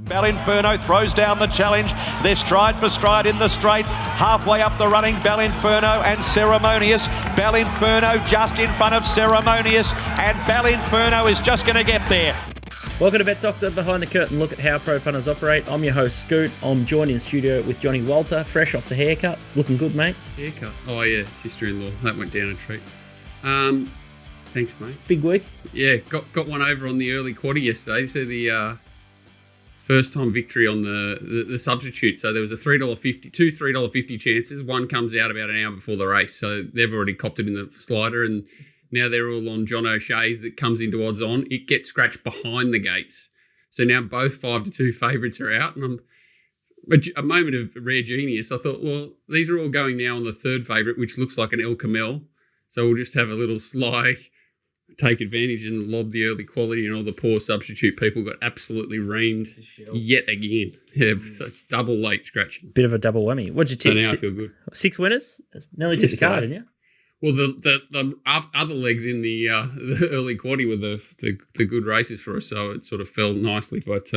Bellinferno throws down the challenge. They're stride for stride in the straight. Halfway up the running, Bellinferno and Ceremonious. Bellinferno just in front of Ceremonious, and Bellinferno is just going to get there. Welcome to Bet Doctor, behind the curtain look at how pro punters operate. I'm your host Scoot. I'm joined in studio with Johnny Walter, fresh off the haircut. Looking good, mate. Haircut? Oh yeah, sister-in-law. That went down a treat. Thanks, mate. Big week. Yeah, got one over on the early quarter yesterday. So the first time victory on the substitute. So there was a two $3.50 chances. One comes out about an hour before the race. So they've already copped it in the slider, and now they're all on John O'Shea's that comes into odds on. It gets scratched behind the gates. So now both 5-2 favourites are out. And a moment of rare genius. I thought, well, these are all going now on the third favourite, which looks like an El Camel. So we'll just have a little sly, take advantage and lob the early quality, and all the poor substitute people got absolutely reamed yet again. Yeah, so double late scratching. Bit of a double whammy. What'd you tip? So now I feel good. 6 winners? Nearly took the card, didn't you? Well, the other legs in the early quarter were the good races for us, so it sort of fell nicely. But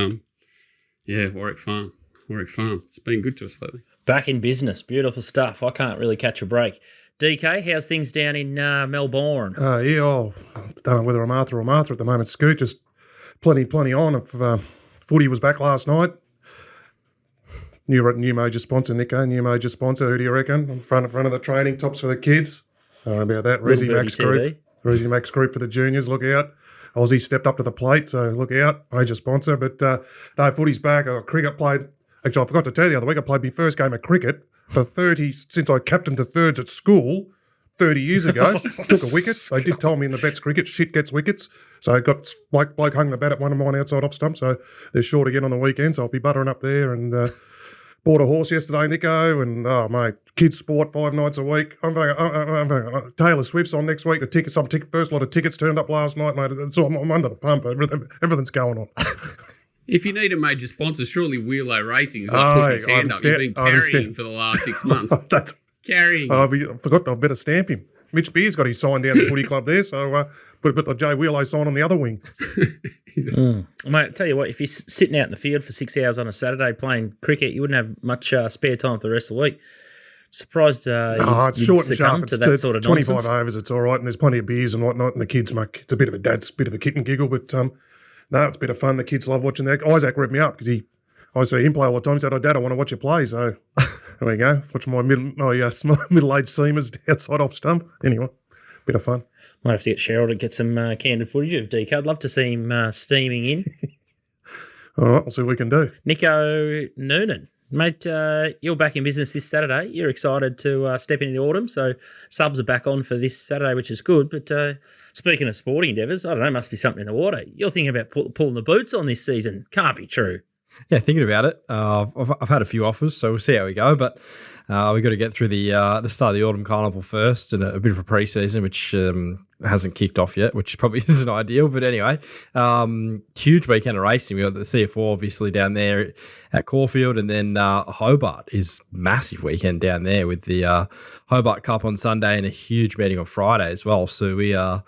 yeah, Warwick Farm. It's been good to us lately. Back in business. Beautiful stuff. I can't really catch a break. DK, how's things down in Melbourne? I don't know whether I'm Arthur or Martha at the moment. Scoot, just plenty on. If footy was back last night. New major sponsor, Nico. New major sponsor. Who do you reckon? In front of the training tops for the kids. I don't know about that. Resi Max Group for the juniors. Look out. Aussie stepped up to the plate, so look out. Major sponsor. But no, footy's back. Cricket played. Actually, I forgot to tell you the other week, I played my first game of cricket for 30, since I captained the thirds at school 30 years ago. Took a wicket. They did tell me in the vets cricket, shit gets wickets. So I got bloke hung the bat at one of mine outside off stump. So they're short again on the weekend. So I'll be buttering up there, and bought a horse yesterday, Nico, and oh mate, kids sport 5 nights a week. I'm Taylor Swift's on next week. First lot of tickets turned up last night, mate. So I'm under the pump. Everything's going on. If you need a major sponsor, surely Wheelo Racing's putting his hand up. You've been carrying for the last 6 months. Carrying. I forgot. I better stamp him. Mitch Beer's got his sign down at the footy club there, so put the Jay Wheelo sign on the other wing. Mate, tell you what, if you're sitting out in the field for 6 hours on a Saturday playing cricket, you wouldn't have much spare time for the rest of the week. Surprised it's you'd short and succumb sharp. to that sort of 25 nonsense. overs, it's all right, and there's plenty of beers and whatnot, and the kids it's a bit of a kit and giggle, but no, it's a bit of fun. The kids love watching that. Isaac ripped me up because I see him play all the time. He said, "Oh, Dad, I want to watch you play." So there we go. Watching my middle-aged seamers outside off stump. Anyway, bit of fun. Might have to get Cheryl to get some candid footage of DK. I'd love to see him steaming in. All right, we'll see what we can do. Nico Noonan. Mate, you're back in business this Saturday. You're excited to step into the autumn, so subs are back on for this Saturday, which is good. But speaking of sporting endeavours, I don't know, must be something in the water. You're thinking about pulling the boots on this season. Can't be true. Yeah, thinking about it. I've had a few offers, so we'll see how we go. But we've got to get through the start of the autumn carnival first, and a bit of a pre-season, which hasn't kicked off yet, which probably isn't ideal. But anyway, huge weekend of racing. We got the CF4 obviously down there at Caulfield, and then Hobart is massive weekend down there with the Hobart Cup on Sunday and a huge meeting on Friday as well. So we are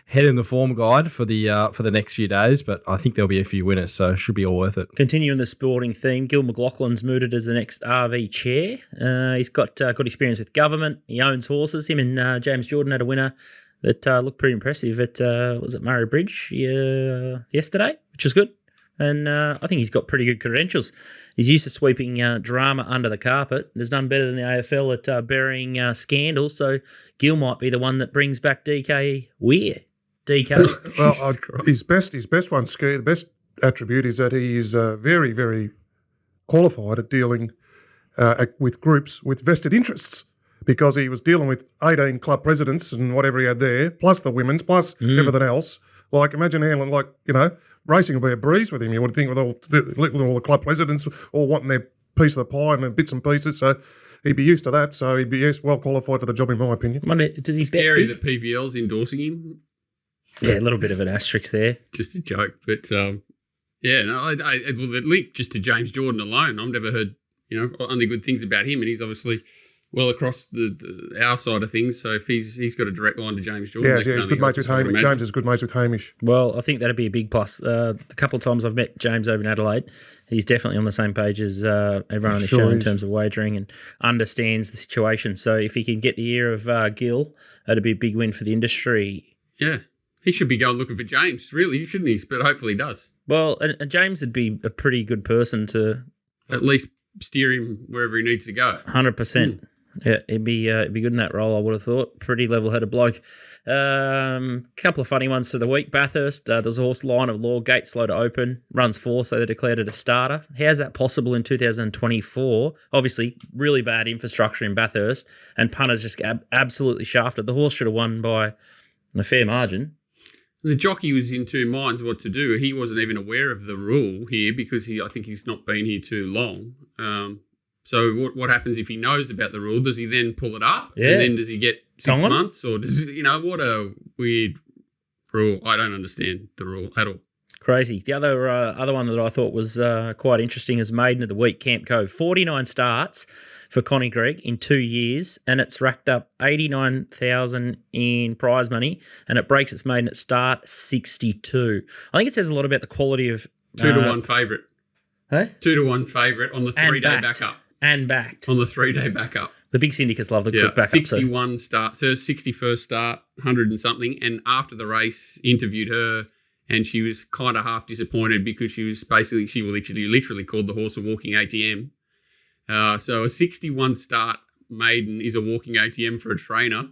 heading the form guide for the next few days, but I think there'll be a few winners, so it should be all worth it. Continuing the sporting theme, Gil McLaughlin's mooted as the next RV chair. He's got good experience with government. He owns horses. Him and James Jordan had a winner that looked pretty impressive at was it Murray Bridge yesterday, which was good. And I think he's got pretty good credentials. He's used to sweeping drama under the carpet. There's none better than the AFL at burying scandals, so Gil might be the one that brings back DK Weir. DK. Well, his best one, the best attribute is that he is very, very qualified at dealing with groups with vested interests, because he was dealing with 18 club presidents and whatever he had there, plus the women's, plus everything else. Like, imagine handling, racing will be a breeze with him. You would think with all the club presidents all wanting their piece of the pie and their bits and pieces. So he'd be used to that. So he'd be well qualified for the job, in my opinion. Does he scary that PVL's endorsing him? Yeah, a little bit of an asterisk there. Just a joke, but the link just to James Jordan alone, I've never heard only good things about him, and he's obviously well across our side of things. So if he's got a direct line to James Jordan, yeah, he's good mates with Hamish. James is good mates with Hamish. Well, I think that'd be a big plus. The couple of times I've met James over in Adelaide, he's definitely on the same page as everyone on the Sure show in is. terms of wagering and understands the situation. So if he can get the ear of Gill, that'd be a big win for the industry. Yeah. He should be going looking for James, really, shouldn't he? But hopefully he does. Well, and James would be a pretty good person to At least steer him wherever he needs to go. 100%. Yeah, he'd be good in that role, I would have thought. Pretty level-headed bloke. Couple of funny ones for the week. Bathurst, there's a horse, Line of Law, gate slow to open, runs 4, so they declared it a starter. How's that possible in 2024? Obviously, really bad infrastructure in Bathurst, and punters just absolutely shafted. The horse should have won by a fair margin. The jockey was in two minds what to do. He wasn't even aware of the rule here because I think he's not been here too long. So what happens if he knows about the rule? Does he then pull it up? Yeah. And then does he get 6 Gone. months? Or does, what a weird rule. I don't understand the rule at all. Crazy. The other one that I thought was quite interesting is Maiden of the Week, Camp Cove. 49 starts for Connie Gregg in 2 years, and it's racked up 89,000 in prize money, and it breaks its maiden at start 62. I think it says a lot about the quality of 2-1 favourite. Hey? 2-1 favourite on the 3-day backed. backup. And backed. On the 3-day backup. The big syndicates love the Yeah, quick backup. 61 start. So 61st start, 100 and something. And after the race, interviewed her, and she was kind of half disappointed because she literally called the horse a walking ATM. So a 61 start maiden is a walking ATM for a trainer.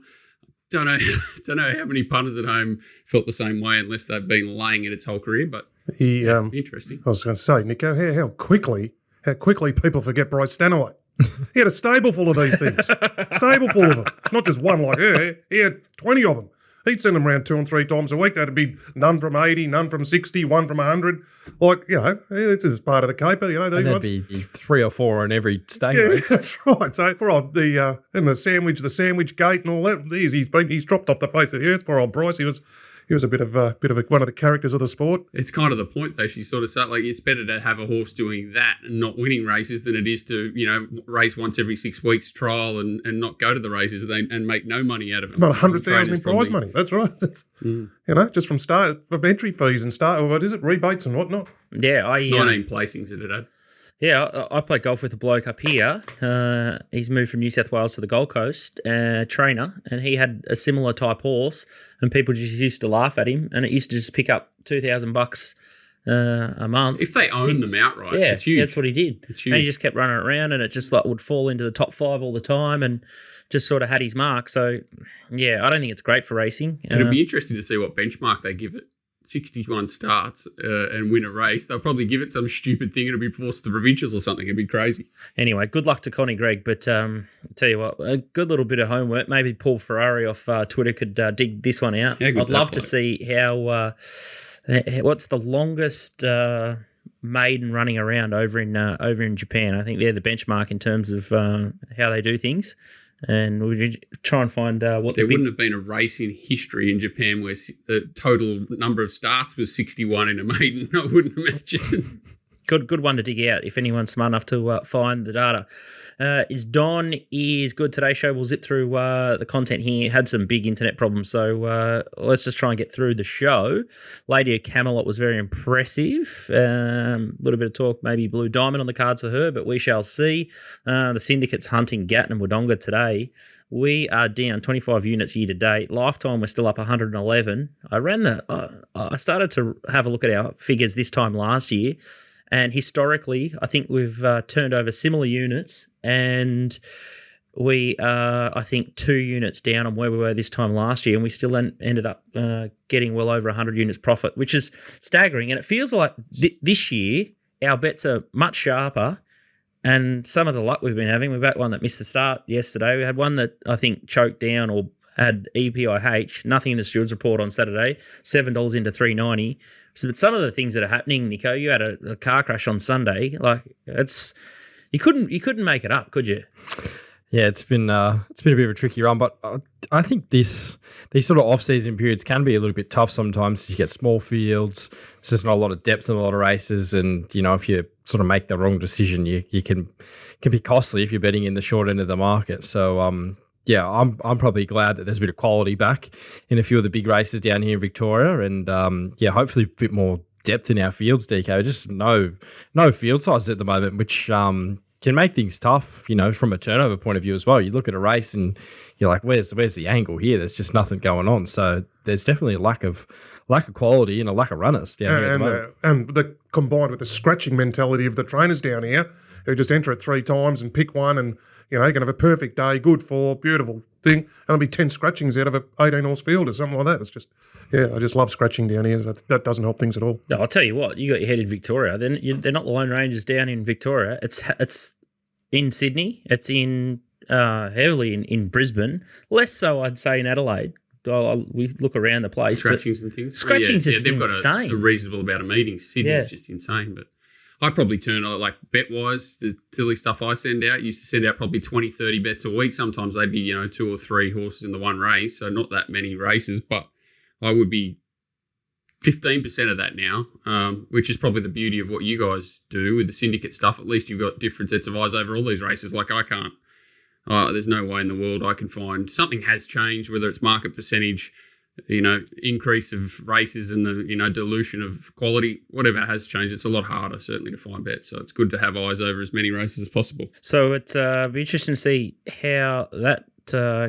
Don't know how many punters at home felt the same way unless they've been laying it its whole career. But interesting. I was going to say, Nico, how quickly people forget Bryce Stanaway. He had a stable full of these things. Stable full of them. Not just one like her. He had 20 of them. He'd send them around 2 and 3 times a week. That'd be none from 80, none from 60, one from 100. Like, it's just part of the caper, these And there'd ones. be 3 or 4 on every stage Yeah, race. that's right. So poor old the sandwich gate and all that. He's dropped off the face of the earth. Poor old Bryce. He was a bit of one of the characters of the sport. It's kind of the point, though. She sort of said, like, it's better to have a horse doing that and not winning races than it is to, race once every 6 weeks, trial and not go to the races and make no money out of it. About 100,000 in prize money. That's right. Just from entry fees and rebates and whatnot. Yeah, 19 placings that it had. Yeah, I play golf with a bloke up here. He's moved from New South Wales to the Gold Coast, trainer, and he had a similar type horse, and people just used to laugh at him, and it used to just pick up $2,000 a month. If they own them outright, Yeah, it's huge. that's what he did. It's huge. And he just kept running it around, and it just would fall into the top 5 all the time, and just sort of had his mark. So, yeah, I don't think it's great for racing. It'll be interesting to see what benchmark they give it. 61 starts and win a race. They'll probably give it some stupid thing. It'll be forced to the provincials or something. It'd be crazy. Anyway, good luck to Connie Gregg. But I'll tell you what, a good little bit of homework. Maybe Paul Ferrari off Twitter could dig this one out. I'd love to see how what's the longest maiden running around over in Japan. I think they're the benchmark in terms of how they do things. And we try and find what there wouldn't have been a race in history in Japan where the total number of starts was 61 in a maiden. I wouldn't imagine. Good one to dig out if anyone's smart enough to find the data. Don is good. Today's show, we'll zip through the content here. Had some big internet problems, so let's just try and get through the show. Lady of Camelot was very impressive. A little bit of talk, maybe Blue Diamond on the cards for her, but we shall see. The syndicates hunting Gatton and Wodonga today. We are down 25 units year to date. Lifetime, we're still up 111. I started to have a look at our figures this time last year. And historically, I think we've turned over similar units, and we are, I think, 2 units down on where we were this time last year, and we still ended up getting well over 100 units profit, which is staggering. And it feels like this year our bets are much sharper, and some of the luck we've been having, we've had one that missed the start yesterday. We had one that I think choked down or had EPIH, nothing in the stewards report on Saturday, $7 into $3.90. So, but some of the things that are happening, Nico, you had a car crash on Sunday. Like you couldn't make it up, could you? Yeah, it's been a bit of a tricky run, but I think these sort of off-season periods can be a little bit tough sometimes. You get small fields, there's just not a lot of depth in a lot of races, and if you sort of make the wrong decision, you can be costly if you're betting in the short end of the market. So yeah, I'm probably glad that there's a bit of quality back in a few of the big races down here in Victoria, and hopefully a bit more depth in our fields, DK. Just no field size at the moment, which can make things tough, from a turnover point of view as well. You look at a race and you're like, where's the angle here? There's just nothing going on. So there's definitely a lack of quality and a lack of runners down here at the moment. And combined with the scratching mentality of the trainers down here, who just enter it 3 times and pick one, and you can have a perfect day, good for, beautiful thing, and there'll be 10 scratchings out of a 18 horse field or something like that. It's just, I just love scratching down here. That doesn't help things at all. No, I'll tell you what, you got your head in Victoria. They're not the Lone Rangers down in Victoria. It's in Sydney. It's in heavily in Brisbane. Less so, I'd say, in Adelaide. We look around the place. Scratchings and things. Scratchings is they've insane. got a reasonable amount of meetings. Sydney's just insane. But I probably turn, like bet-wise, the silly stuff I send out, used to send out probably 20, 30 bets a week. Sometimes they'd be, 2 or 3 horses in the one race, so not that many races. But I would be 15% of that now, which is probably the beauty of what you guys do with the syndicate stuff. At least you've got different sets of eyes over all these races. Like I can't. There's no way in the world I can find something has changed, whether it's market percentage, increase of races and the, dilution of quality, whatever has changed. It's a lot harder, certainly, to find bets. So it's good to have eyes over as many races as possible. So it's be interesting to see how that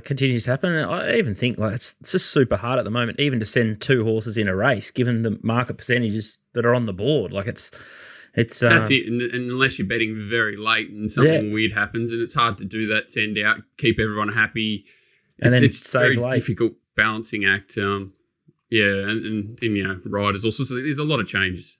continues to happen. And I even think it's just super hard at the moment, even to send 2 horses in a race, given the market percentages that are on the board. It's that's it, and unless you're betting very late and something weird happens, and it's hard to do that. Send out, keep everyone happy, it's a very difficult balancing act. And then riders also. So there's a lot of changes.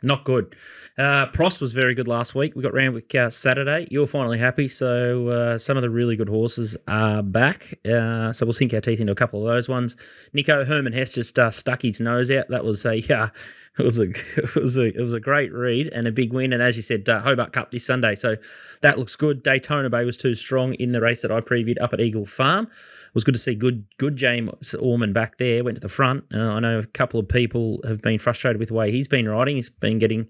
Not good. Prost was very good last week. We got Randwick Saturday. You're finally happy. So some of the really good horses are back. So we'll sink our teeth into a couple of those ones. Nico Herman Hess just stuck his nose out. That was it was a great read and a big win. And as you said, Hobart Cup this Sunday. So that looks good. Daytona Bay was too strong in the race that I previewed up at Eagle Farm. It was good to see good James Orman back there, went to the front. I know a couple of people have been frustrated with the way he's been riding. He's been getting,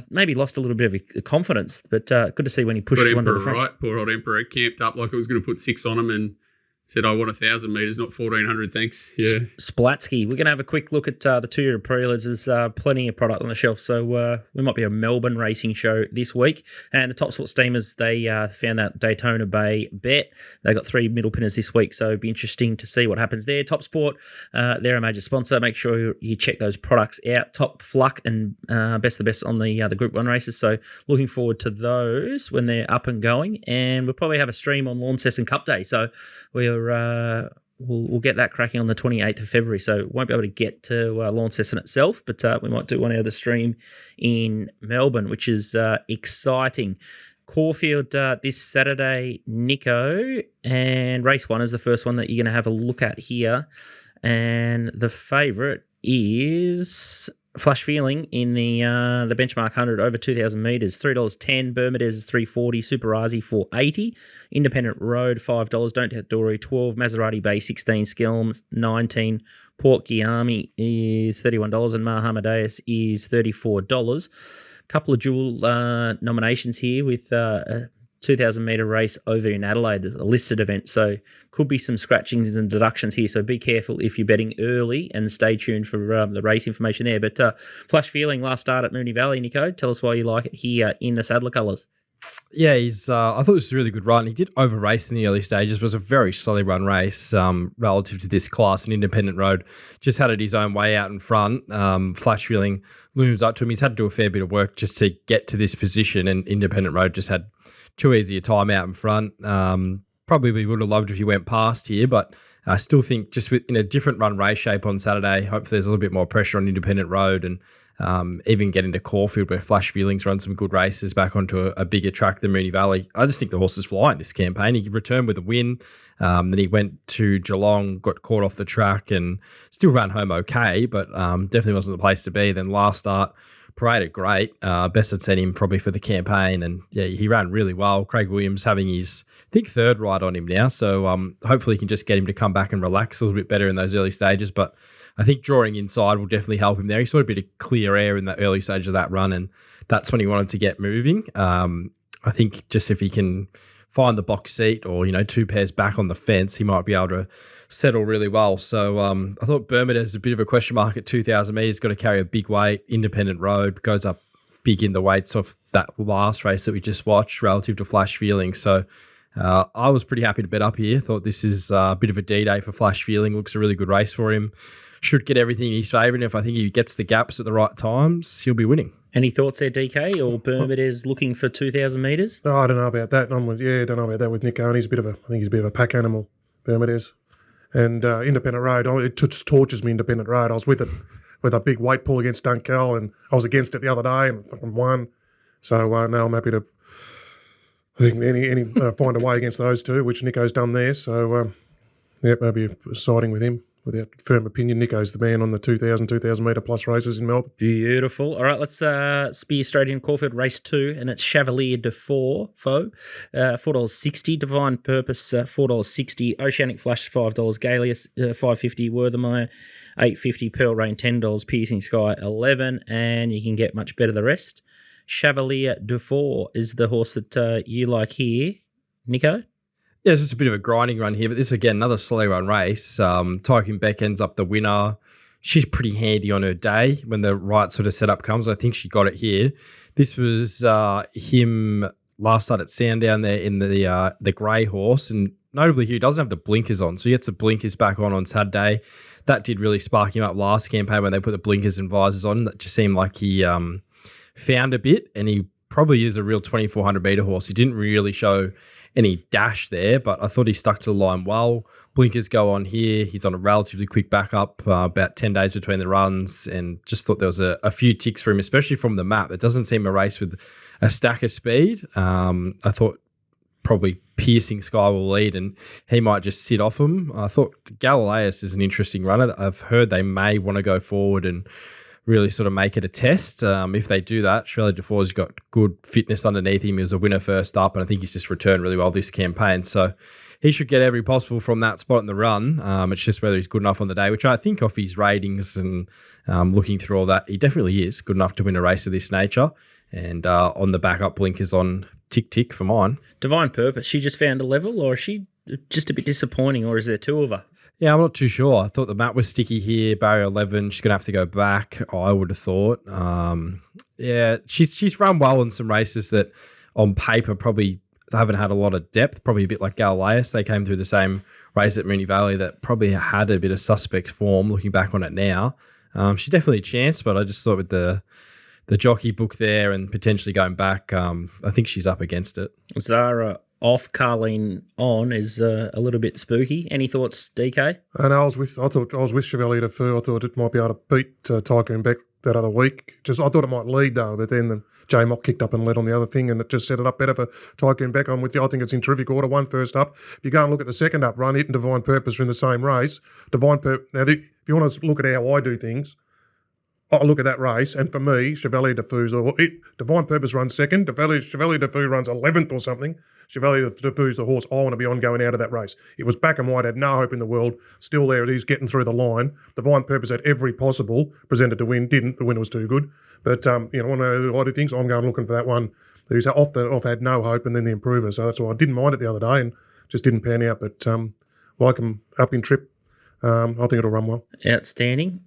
maybe lost a little bit of confidence, but good to see when he pushes one to the front. Right, poor old Emperor camped up like I was going to put 6 on him and said, I want 1,000 metres, not 1,400, thanks. Yeah. Splatsky. We're going to have a quick look at the 2-year Preludes. There's plenty of product on the shelf, so we might be a Melbourne racing show this week. And the TopSport Steamers, they found that Daytona Bay bet. They got 3 middle pinners this week, so it'll be interesting to see what happens there. TopSport, they're a major sponsor. Make sure you check those products out. Top Fluck and Best of the Best on the Group 1 races, so looking forward to those when they're up and going. And we'll probably have a stream on Launceston Cup Day, so we'll get that cracking on the 28th of February, so won't be able to get to Launceston itself, but we might do one out of the stream in Melbourne, which is exciting. Caulfield this Saturday, Nico, and race 1 is the first one that you're going to have a look at here, and the favourite is Flash Feeling in the benchmark 100 over 2,000 metres, $3.10. Bermudez is $3.40. Superazi $4.80. Independent Road $5. Don't Hit Dory $12. Maserati Bay $16. Skilms $19. Port Guillaume is $31, and Mahamadeus is $34. Couple of dual nominations here with a 2,000 metre race over in Adelaide. There's a listed event, so could be some scratchings and deductions here, so be careful if you're betting early and stay tuned for the race information there. But Flash Feeling, last start at Moonee Valley. Nico, tell us why you like it here in the Saddler colours. Yeah, I thought this was a really good run. He did over race in the early stages. It was a very slowly run race relative to this class. An Independent Road just had it his own way out in front. Flash Feeling looms up to him. He's had to do a fair bit of work just to get to this position, and Independent Road just had too easy a time out in front. Probably we would have loved if he went past here, but I still think just in a different run race shape on Saturday, hopefully there's a little bit more pressure on Independent Road, and even get into Caulfield where Flash Feelings run some good races back onto a bigger track than Moonee Valley. I just think the horse is flying this campaign. He returned with a win. Then he went to Geelong, got caught off the track and still ran home okay, but definitely wasn't the place to be. Then last start, paraded great. Best had sent him probably for the campaign, and yeah, he ran really well. Craig Williams having his, I think, 3rd ride on him now, so hopefully he can just get him to come back and relax a little bit better in those early stages, but I think drawing inside will definitely help him there. He saw a bit of clear air in the early stage of that run, and that's when he wanted to get moving. I think just if he can find the box seat or, 2 pairs back on the fence, he might be able to settle really well. So I thought Bermudez is a bit of a question mark at 2,000 metres, got to carry a big weight, independent road, goes up big in the weights of that last race that we just watched relative to Flash Feeling. So I was pretty happy to bet up here. Thought this is a bit of a D-day for Flash Feeling. Looks a really good race for him. Should get everything in his favour. And if I think he gets the gaps at the right times, he'll be winning. Any thoughts there, DK, or Bermudez looking for 2,000 metres? No, I don't know about that. Don't know about that with Nick Owen. I think he's a bit of a pack animal, Bermudez. And independent road, it just tortures me, independent road. I was with it with a big weight pull against Dunkel, and I was against it the other day and fucking won. So now I'm happy to find a way against those two, which Nico's done there. So maybe siding with him. Without firm opinion, Nico's the man on the 2,000 metre plus races in Melbourne. Beautiful. All right, let's spear straight in. Caulfield race 2, and it's Chevalier de Four, $4.60. Divine Purpose, $4.60. Oceanic Flash, $5. Galeus, $5.50. Worthermeyer, $8.50. Pearl Rain, $10. Piercing Sky, $11. And you can get much better the rest. Chevalier de Four is the horse that you like here. Nico? Yeah, it's just a bit of a grinding run here, but this is, again, another slow run race. Tycoon Beck ends up the winner. She's pretty handy on her day when the right sort of setup comes. I think she got it here. This was him last start at Sandown there in the grey horse, and notably he doesn't have the blinkers on, so he gets the blinkers back on Saturday. That did really spark him up last campaign when they put the blinkers and visors on. That just seemed like he found a bit, and he probably is a real 2,400 metre horse. He didn't really show any dash there, but I thought he stuck to the line well. Blinkers go on here. He's on a relatively quick backup, about 10 days between the runs, and just thought there was a few ticks for him, especially from the map. It doesn't seem a race with a stack of speed. I thought probably Piercing Sky will lead, and he might just sit off him. I thought Galileus is an interesting runner. I've heard they may want to go forward and really sort of make it a test. If they do that, Chevalier de Four's got good fitness underneath him. He was a winner first up, and I think he's just returned really well this campaign. So he should get every possible from that spot in the run. It's just whether he's good enough on the day, which I think off his ratings and looking through all that, he definitely is good enough to win a race of this nature. And on the backup, blinkers on tick for mine. Divine Purpose, she just found a level, or is she just a bit disappointing, or is there two of her? Yeah, I'm not too sure. I thought the map was sticky here. Barrier 11, she's going to have to go back, I would have thought. She's run well in some races that on paper probably haven't had a lot of depth, probably a bit like Galileus. They came through the same race at Moonee Valley that probably had a bit of suspect form looking back on it now. She's definitely a chance, but I just thought with the jockey book there and potentially going back, I think she's up against it. Zara off, Carleen on is a little bit spooky. Any thoughts, DK? And I thought I was with Chevalier de Four. I thought it might be able to beat Tycoon Beck that other week. I thought it might lead though, but then the J Mock kicked up and led on the other thing, and it just set it up better for Tycoon Beck. I'm with you. I think it's in terrific order. One first up. If you go and look at the second up run, it and Divine Purpose are in the same race. Now, if you want to look at how I do things, I look at that race, and for me, Chevalier de Four's Divine Purpose runs second. Chevalier de Four runs 11th or something. Chevalier de Four's the horse I want to be on going out of that race. It was back and wide, had no hope in the world. Still there it is, getting through the line. Divine Purpose had every possible presented to win, didn't. The winner was too good. But one of the things, I'm going looking for that one. Who's off had no hope, and then the improver. So that's why I didn't mind it the other day, and just didn't pan out. But like him up in trip. I think it'll run well. Outstanding.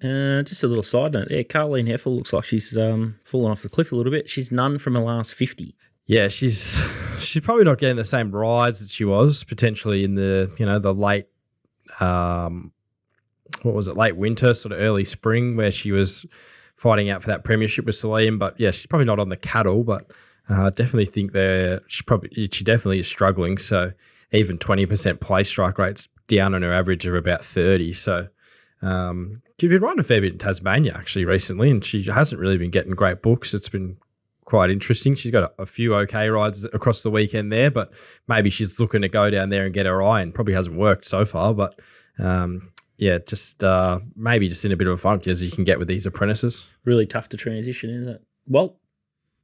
Just a little side note there. Carleen Heffel looks like she's fallen off the cliff a little bit. She's none from her last 50. Yeah, she's probably not getting the same rides that she was potentially in the late late winter, sort of early spring, where she was fighting out for that premiership with Salim. But yeah, she's probably not on the cattle, but I definitely think she definitely is struggling. So even 20% play strike rates down on her average of about 30. So she's been riding a fair bit in Tasmania actually recently, and she hasn't really been getting great books. It's been quite interesting. She's got a few okay rides across the weekend there, but maybe she's looking to go down there and get her eye, and probably hasn't worked so far. But maybe just in a bit of a funk as you can get with these apprentices. Really tough to transition, isn't it? Well,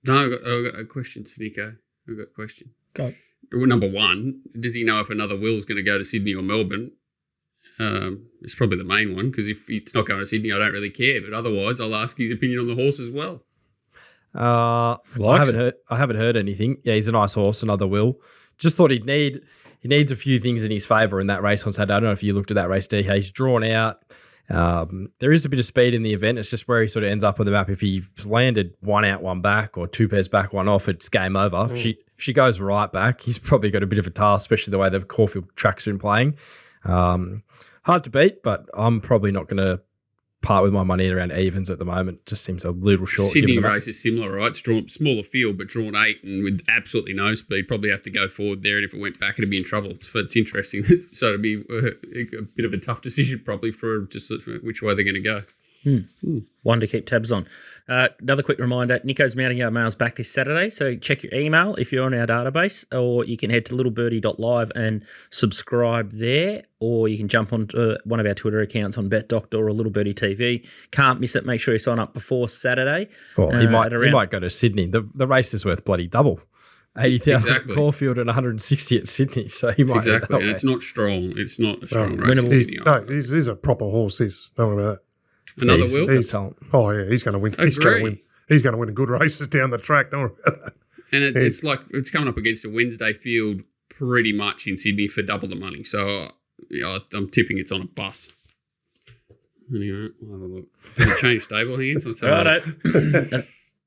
no, I've got a question to Nico. I've got a question. Go. Number one, does he know if another Will's going to go to Sydney or Melbourne? It's probably the main one, because if it's not going to Sydney, I don't really care. But otherwise, I'll ask his opinion on the horse as well. I haven't heard anything. Yeah, he's a nice horse, another Will. just thought he needs a few things in his favour in that race on Saturday. I don't know if you looked at that race, DK. He's drawn out. There is a bit of speed in the event. It's just where he sort of ends up on the map. If he landed one out, one back, or two pairs back, one off, it's game over. If she goes right back, he's probably got a bit of a task, especially the way the Caulfield track's been playing. Hard to beat, but I'm probably not going to part with my money around evens at the moment. Just seems a little short. Sydney race is similar, right? It's drawn smaller field, but drawn 8 and with absolutely no speed. Probably have to go forward there, and if it went back, it'd be in trouble. It's interesting. So it'd be a bit of a tough decision probably for just which way they're going to go. One to keep tabs on. Another quick reminder, Nico's Mounting Yard Mail's back this Saturday, so check your email if you're on our database, or you can head to littlebirdie.live and subscribe there, or you can jump on one of our Twitter accounts on BetDoctor or Little Birdie TV. Can't miss it. Make sure you sign up before Saturday. Well, he might go to Sydney. The race is worth bloody double. 80,000 at Caulfield and 160 at Sydney, so he might. Exactly, and it's not strong. It's not a strong race. He's a proper horse. Don't worry about that. Another Will? Oh, yeah, he's going to win. He's going to win. He's going to win good races down the track. Don't worry about that. And it's like it's coming up against a Wednesday field pretty much in Sydney for double the money. So I'm tipping it's on a bus. Anyway, we'll have a look. Can we change stable hands? Righto.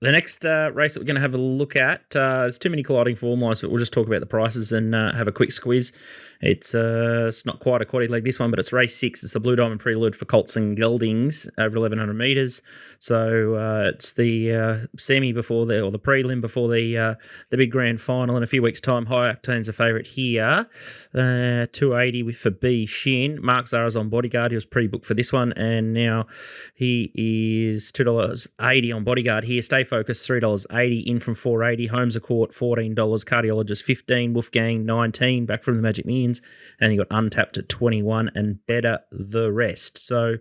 The next race that we're going to have a look at, there's too many colliding form lines, but we'll just talk about the prices and have a quick squeeze. It's not quite a quaddy leg, this one, but it's race 6. It's the Blue Diamond Prelude for colts and geldings over 1,100 metres. So it's the semi before or the prelim before the big grand final in a few weeks' time. High Octane's a favourite here. 280 for B Shin. Mark Zara's on Bodyguard. He was pre-booked for this one, and now he is $2.80 on Bodyguard here. Stay Focused, $3.80 in from $4.80. Homes of Court, $14. Cardiologist, $15. Wolfgang, $19. Back from the Magic Millions. And you got Untapped at 21 and Better the rest. So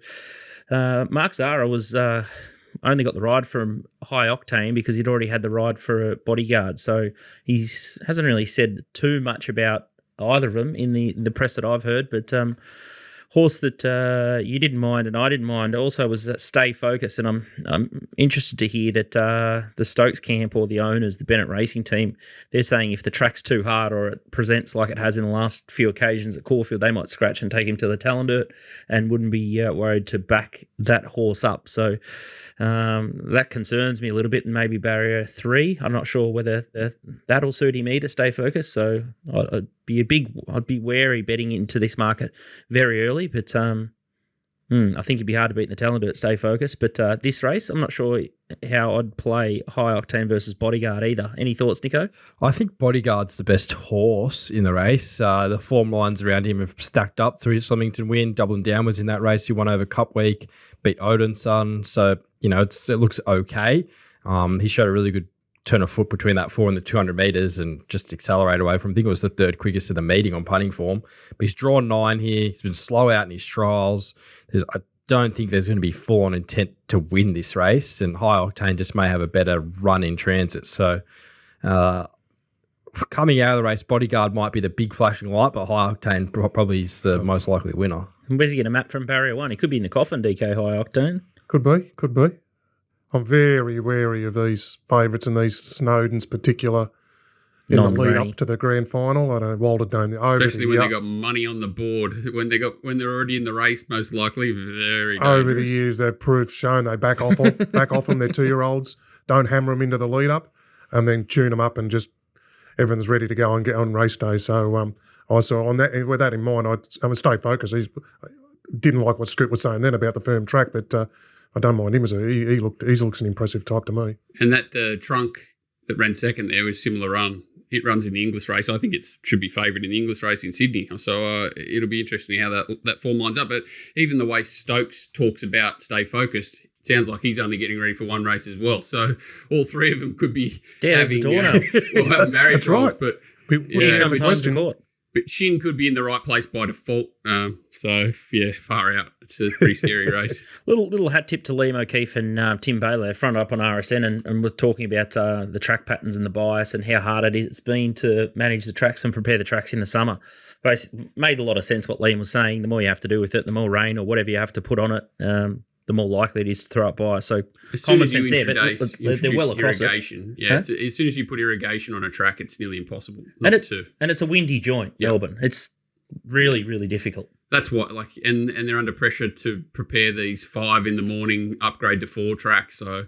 Mark Zara was only got the ride from High Octane because he'd already had the ride for a Bodyguard. So he hasn't really said too much about either of them in the press that I've heard. But horse that you didn't mind and I didn't mind also was Stay Focused, and I'm interested to hear that the Stokes camp or the owners, the Bennett Racing team, they're saying if the track's too hard or it presents like it has in the last few occasions at Caulfield, they might scratch and take him to the Talendert and wouldn't be worried to back that horse up. So that concerns me a little bit, and maybe barrier 3. I'm not sure whether that'll suit him either, Stay Focused. So I'd be wary betting into this market very early, but I think it'd be hard to beat in the Talendert, Stay Focused. But this race, I'm not sure how I'd play High Octane versus Bodyguard either. Any thoughts, Nico? I think Bodyguard's the best horse in the race. The form lines around him have stacked up through his Flemington win, doubling downwards in that race. He won over Cup Week, beat Odin's son. So, it looks okay. He showed a really good turn of foot between that 4 and the 200 metres and just accelerate away from, I think it was the third quickest of the meeting on punting form. But he's drawn 9 here. He's been slow out in his trials. I don't think there's going to be full-on intent to win this race, and High Octane just may have a better run in transit. So coming out of the race, Bodyguard might be the big flashing light, but High Octane probably is the most likely winner. And where's he going to map from barrier 1? He could be in the coffin, DK High Octane. Could be. I'm very wary of these favourites and these Snowdens particular in the lead up to the grand final. I don't know, Walter Dome. Especially when they got money on the board. When they're already in the race, most likely, very dangerous. Over the years, they've shown they back off them. They're 2-year-olds. Don't hammer them into the lead up, and then tune them up, and just everyone's ready to go and get on race day. So also on that, with that in mind, I Stay Focused. Didn't like what Scoot was saying then about the firm track, but I don't mind him. He looks an impressive type to me. And that trunk that ran second there was similar run. It runs in the English race. I think it should be favoured in the English race in Sydney. So it'll be interesting how that form lines up. But even the way Stokes talks about Stay Focused, it sounds like he's only getting ready for one race as well. So all 3 of them could be having marriage trials. Right. But But Shin could be in the right place by default. Far out. It's a pretty scary race. Little hat tip to Liam O'Keefe and Tim Bailey, front up on RSN, and we're talking about the track patterns and the bias and how hard it's been to manage the tracks and prepare the tracks in the summer. Basically, made a lot of sense what Liam was saying. The more you have to do with it, the more rain or whatever you have to put on it, the the more likely it is to throw it by. So as soon common as you sense there, but introduce they're well across irrigation, it. Huh? as soon as you put irrigation on a track, it's nearly impossible And not to. And it's a windy joint, Melbourne. It's really, really difficult. That's what, and they're under pressure to prepare these 5 in the morning, upgrade to 4 tracks. So,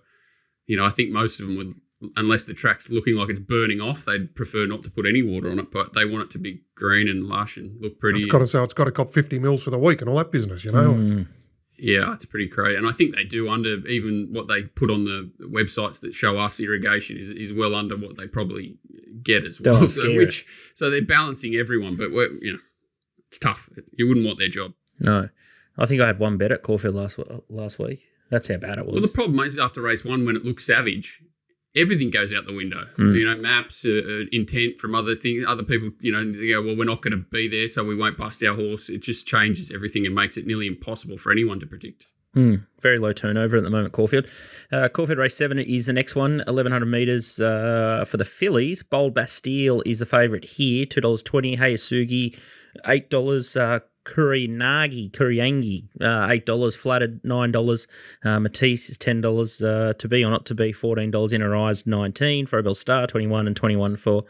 I think most of them would, unless the track's looking like it's burning off, they'd prefer not to put any water on it, but they want it to be green and lush and look pretty. It's got to cop 50 mils for the week and all that business, Yeah, it's pretty crazy. And I think they do under even what they put on the websites that show us irrigation is well under what they probably get as well. So they're balancing everyone, but it's tough. You wouldn't want their job. No. I think I had one bet at Caulfield last week. That's how bad it was. Well, the problem is after race 1, when it looks savage, everything goes out the window. Maps, intent from other things. Other people, they go, well, we're not going to be there, so we won't bust our horse. It just changes everything and makes it nearly impossible for anyone to predict. Very low turnover at the moment, Caulfield. Caulfield race 7 is the next one, 1,100 metres for the fillies. Bold Bastille is the favourite here, $2.20. Hayasugi, $8. Kuriangi, $8, flattered $9. Matisse is $10. To be or not to be, $14. In her eyes, $19. For Bell Star, $21, and $21 for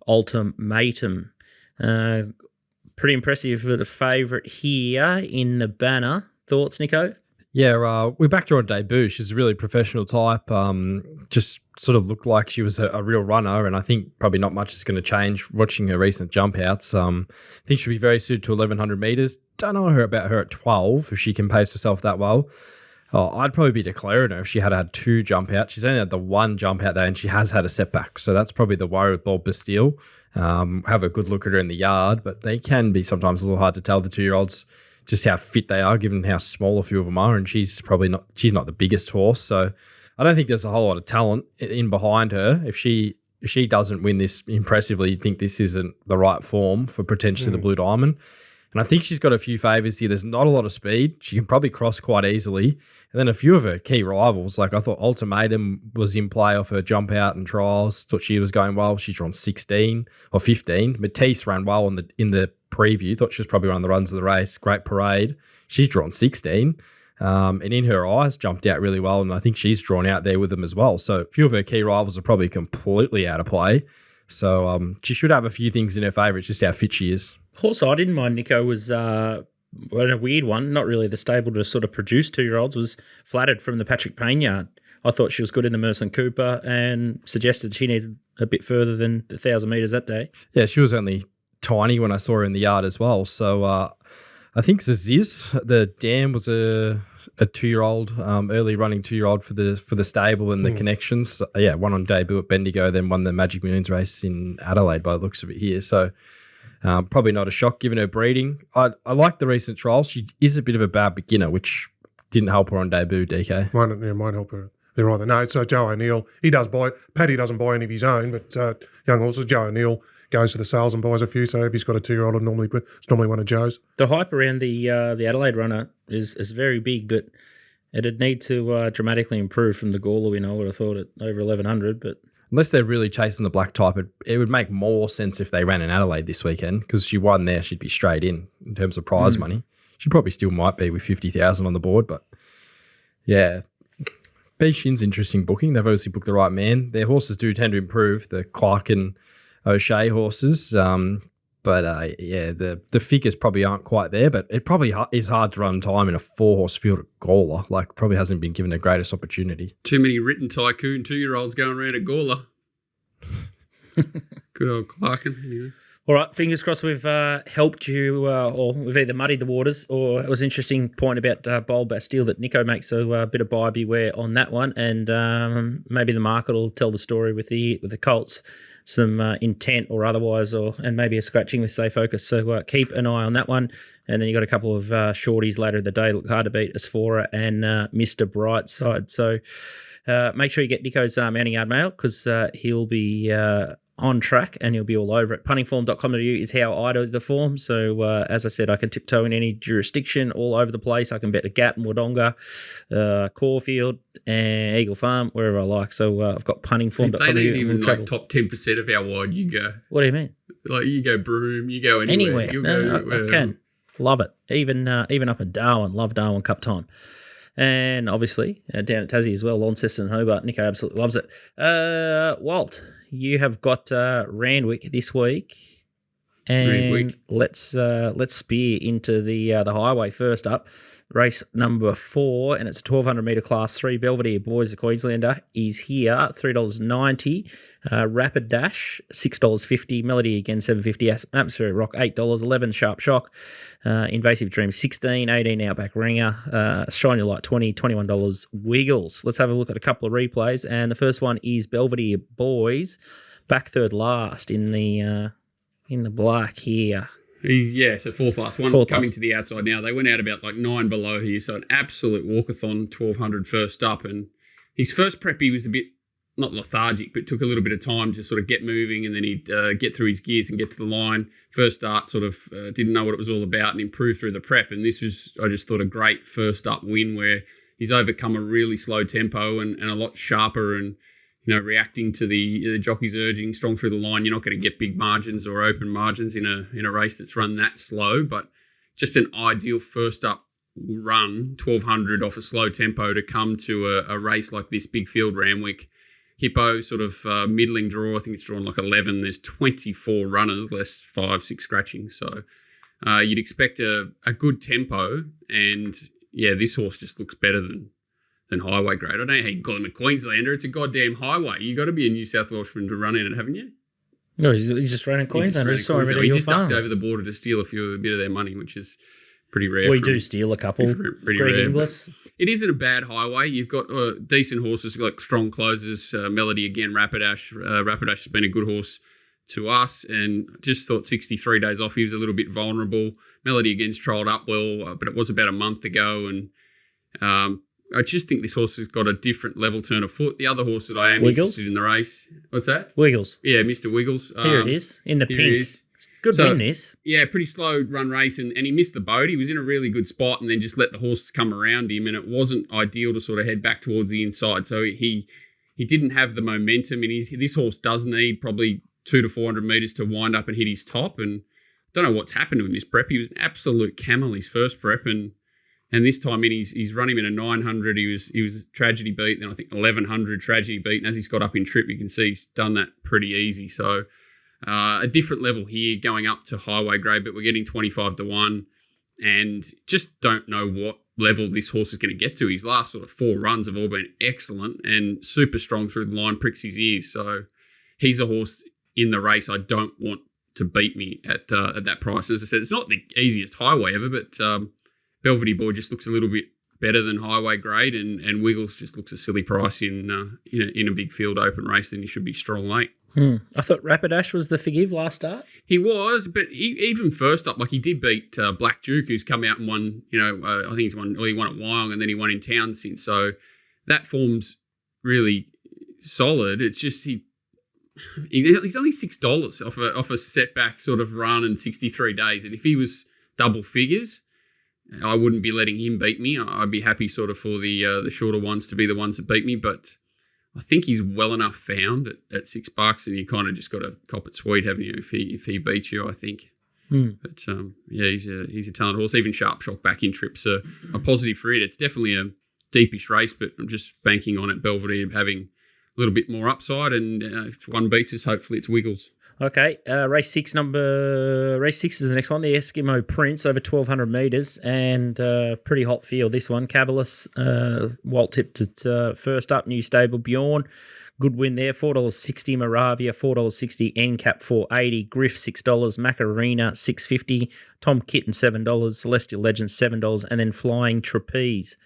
Ultimatum. Pretty impressive for the favourite here in the banner. Thoughts, Nico? Yeah, we backed her on debut. She's a really professional type. Just sort of looked like she was a real runner, and I think probably not much is going to change watching her recent jump outs. I think she'll be very suited to 1,100 metres. Don't know about her at 12, if she can pace herself that well. I'd probably be declaring her if she had 2 jump outs. She's only had the 1 jump out there, and she has had a setback. So that's probably the worry with Bold Bastille. Have a good look at her in the yard, but they can be sometimes a little hard to tell, the 2-year-olds, just how fit they are, given how small a few of them are, and she's not the biggest horse. So I don't think there's a whole lot of talent in behind her. If she doesn't win this impressively, you'd think this isn't the right form for potentially the Blue Diamond. And I think she's got a few favours here. There's not a lot of speed. She can probably cross quite easily. And then a few of her key rivals, like I thought Ultimatum was in play off her jump out and trials. Thought she was going well. She's drawn 16 or 15. Matisse ran well in the preview. Thought she was probably one of the runs of the race. Great parade. She's drawn 16. And in her eyes, jumped out really well. And I think she's drawn out there with them as well. So a few of her key rivals are probably completely out of play. So she should have a few things in her favour. It's just how fit she is. Horse I didn't mind, Nico, was a weird one. Not really the stable to sort of produce 2-year-olds. Was Flattered from the Patrick Payne yard. I thought she was good in the Merson Cooper and suggested she needed a bit further than the 1,000 metres that day. Yeah, she was only tiny when I saw her in the yard as well. So I think Zaziz, the dam, was a 2-year-old, early running 2-year-old for the stable and the connections. Won on debut at Bendigo, then won the Magic Millions race in Adelaide by the looks of it here. So probably not a shock given her breeding. I like the recent trials. She is a bit of a bad beginner, which didn't help her on debut, DK. Might help her there either. No, so Joe O'Neill, he does buy, Paddy doesn't buy any of his own, but young horses, Joe O'Neill goes to the sales and buys a few. So if he's got a 2-year-old, it's normally one of Joe's. The hype around the Adelaide runner is very big, but it'd need to dramatically improve from the Gawler win. I would have thought it over 1,100, but unless they're really chasing the black type, it would make more sense if they ran in Adelaide this weekend, because she won there, she'd be straight in terms of prize money. She probably still might be with 50,000 on the board, but yeah. B Shin's interesting booking. They've obviously booked the right man. Their horses do tend to improve, the Clark and O'Shea horses. But the figures probably aren't quite there, but it probably is hard to run time in a 4-horse field at Gawler. Like, probably hasn't been given the greatest opportunity. Too many written tycoon 2-year-olds going around at Gawler. Good old Clarkin. Anyway. All right, fingers crossed we've helped you, or we've either muddied the waters, or it was an interesting point about Bold Bastille that Nico makes, so a bit of buyer beware on that one, and maybe the market will tell the story with the Colts, some intent or otherwise, and maybe a scratching with Stay Focused. So keep an eye on that one. And then you got a couple of shorties later in the day. Look hard to beat, Asphora and Mr. Brightside. So make sure you get Nico's mounting yard mail, because he'll be on track and you'll be all over it. Puntingform.com.au is how I do the form. So as I said, I can tiptoe in any jurisdiction all over the place. I can bet a Gat and Wodonga, Caulfield and Eagle Farm, wherever I like. So I've got puntingform.com.au. They need even like top 10% of how wide you go. What do you mean? Like you go Broome, you go anywhere. I can. Love it. Even up in Darwin. Love Darwin Cup time. And obviously, down at Tassie as well, Launceston and Hobart. Nico absolutely loves it. Walt, you have got Randwick this week. And let's spear into the highway first up. Race number 4, and it's a 1,200 metre class 3. Belvedere Boys, the Queenslander, is here, $3.90. Rapid Dash, $6.50. Melody again, $7.50. Atmospheric Rock, $8. $11 Sharp Shock. Invasive Dream, $16. $18 Outback Ringer. Shine Your Light, $20. $21 Wiggles. Let's have a look at a couple of replays. And the first one is Belvedere Boys, back third last in the black here. So fourth last. One coming to the outside now. They went out about like 9 below here, so an absolute walkathon, 1,200 first up. And his first prep, he was a bit, not lethargic, but took a little bit of time to sort of get moving, and then he'd get through his gears and get to the line. First start sort of didn't know what it was all about and improved through the prep. And this was, I just thought, a great first up win where he's overcome a really slow tempo and a lot sharper and, reacting to the jockey's urging, strong through the line. You're not going to get big margins or open margins in a race that's run that slow, but just an ideal first up run, 1,200 off a slow tempo to come to a race like this, big field Randwick. Hippo sort of middling draw. I think it's drawn like 11. There's 24 runners, less 5, 6 scratching. So you'd expect a good tempo, and this horse just looks better than highway grade. I don't know how you call him a Queenslander. It's a goddamn highway. You got to be a New South Welshman to run in it, haven't you? No, he's just running Queenslander. He just ducked over the border to steal a bit of their money, which is pretty rare. We do steal a couple. Pretty rare. Inglis. It isn't a bad highway. You've got decent horses, like strong closers. Melody again, Rapidash. Rapidash has been a good horse to us, and just thought 63 days off, he was a little bit vulnerable. Melody again's trialled up well, but it was about a month ago, and I just think this horse has got a different level turn of foot. The other horse that I am interested in the race. What's that? Wiggles. Yeah, Mr. Wiggles. Here it is, in the pink. Good win, this. Yeah, pretty slow run race, and he missed the boat. He was in a really good spot and then just let the horses come around him, and it wasn't ideal to sort of head back towards the inside. So he didn't have the momentum, and this horse does need probably 200 to 400 metres to wind up and hit his top, and I don't know what's happened to him this prep. He was an absolute camel his first prep, and this time in, he's run him in a 900. He was tragedy beat. Then I think 1100 tragedy beat. And as he's got up in trip, you can see he's done that pretty easy. So a different level here, going up to highway grade, but we're getting 25 to 1, and just don't know what level this horse is going to get to. His last sort of 4 runs have all been excellent and super strong through the line, pricks his ears. So he's a horse in the race I don't want to beat me at that price. As I said, it's not the easiest highway ever, but Belvedere Boy just looks a little bit better than highway grade, and Wiggles just looks a silly price in a big field open race. Then he should be strong late. I thought Rapidash was the forgive last start. He was, but even first up, like he did beat Black Duke, who's come out and won. I think he won at Wyong, and then he won in town since. So that form's really solid. It's just he's only $6 off a setback sort of run in 63 days, and if he was double figures, I wouldn't be letting him beat me. I'd be happy sort of for the shorter ones to be the ones that beat me. But I think he's well enough found at $6, and you kind of just got to cop it sweet, haven't you? If he beats you, I think. But he's a talented horse. Even Sharp Shock back in trips a positive for it. It's definitely a deepish race, but I'm just banking on it. Belvedere having a little bit more upside, and if one beats us, hopefully it's Wiggles. Okay, race 6 is the next one. The Eskimo Prince over 1,200 metres, and pretty hot field. This one, Cabalus, Walt tipped it first up. New stable Bjorn, good win there. $4.60 Moravia, $4.60 NCAP, $4.80 Griff, $6 Macarena, $6.50 Tom Kitten, $7 Celestial Legends, $7, and then Flying Trapeze.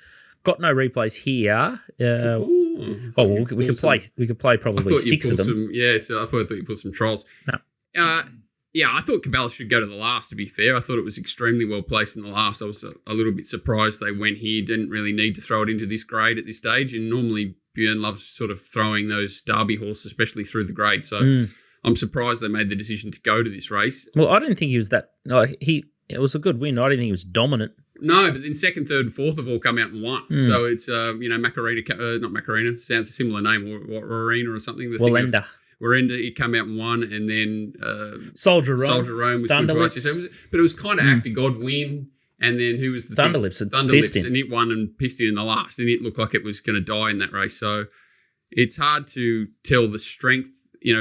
Got no replays here. We could play probably 6 of them. So I thought you put some trials. No. I thought Caballas should go to the last, to be fair. I thought it was extremely well placed in the last. I was a little bit surprised they went here. Didn't really need to throw it into this grade at this stage. And normally Björn loves sort of throwing those Derby horses, especially through the grade. So I'm surprised they made the decision to go to this race. Well, I didn't think he was that... it was a good win. I didn't think he was dominant. No, but then 2nd, 3rd, and 4th have all come out and won. So it's, Macarena, not Macarena, sounds a similar name, or Arena or something. Warrenda, he come out and won, and then Soldier Rome was good twice. But it was kind of act of God win, And then who was the Thunderlips? Thunderlips, and it won and pissed it in the last, and it looked like it was going to die in that race. So it's hard to tell the strength.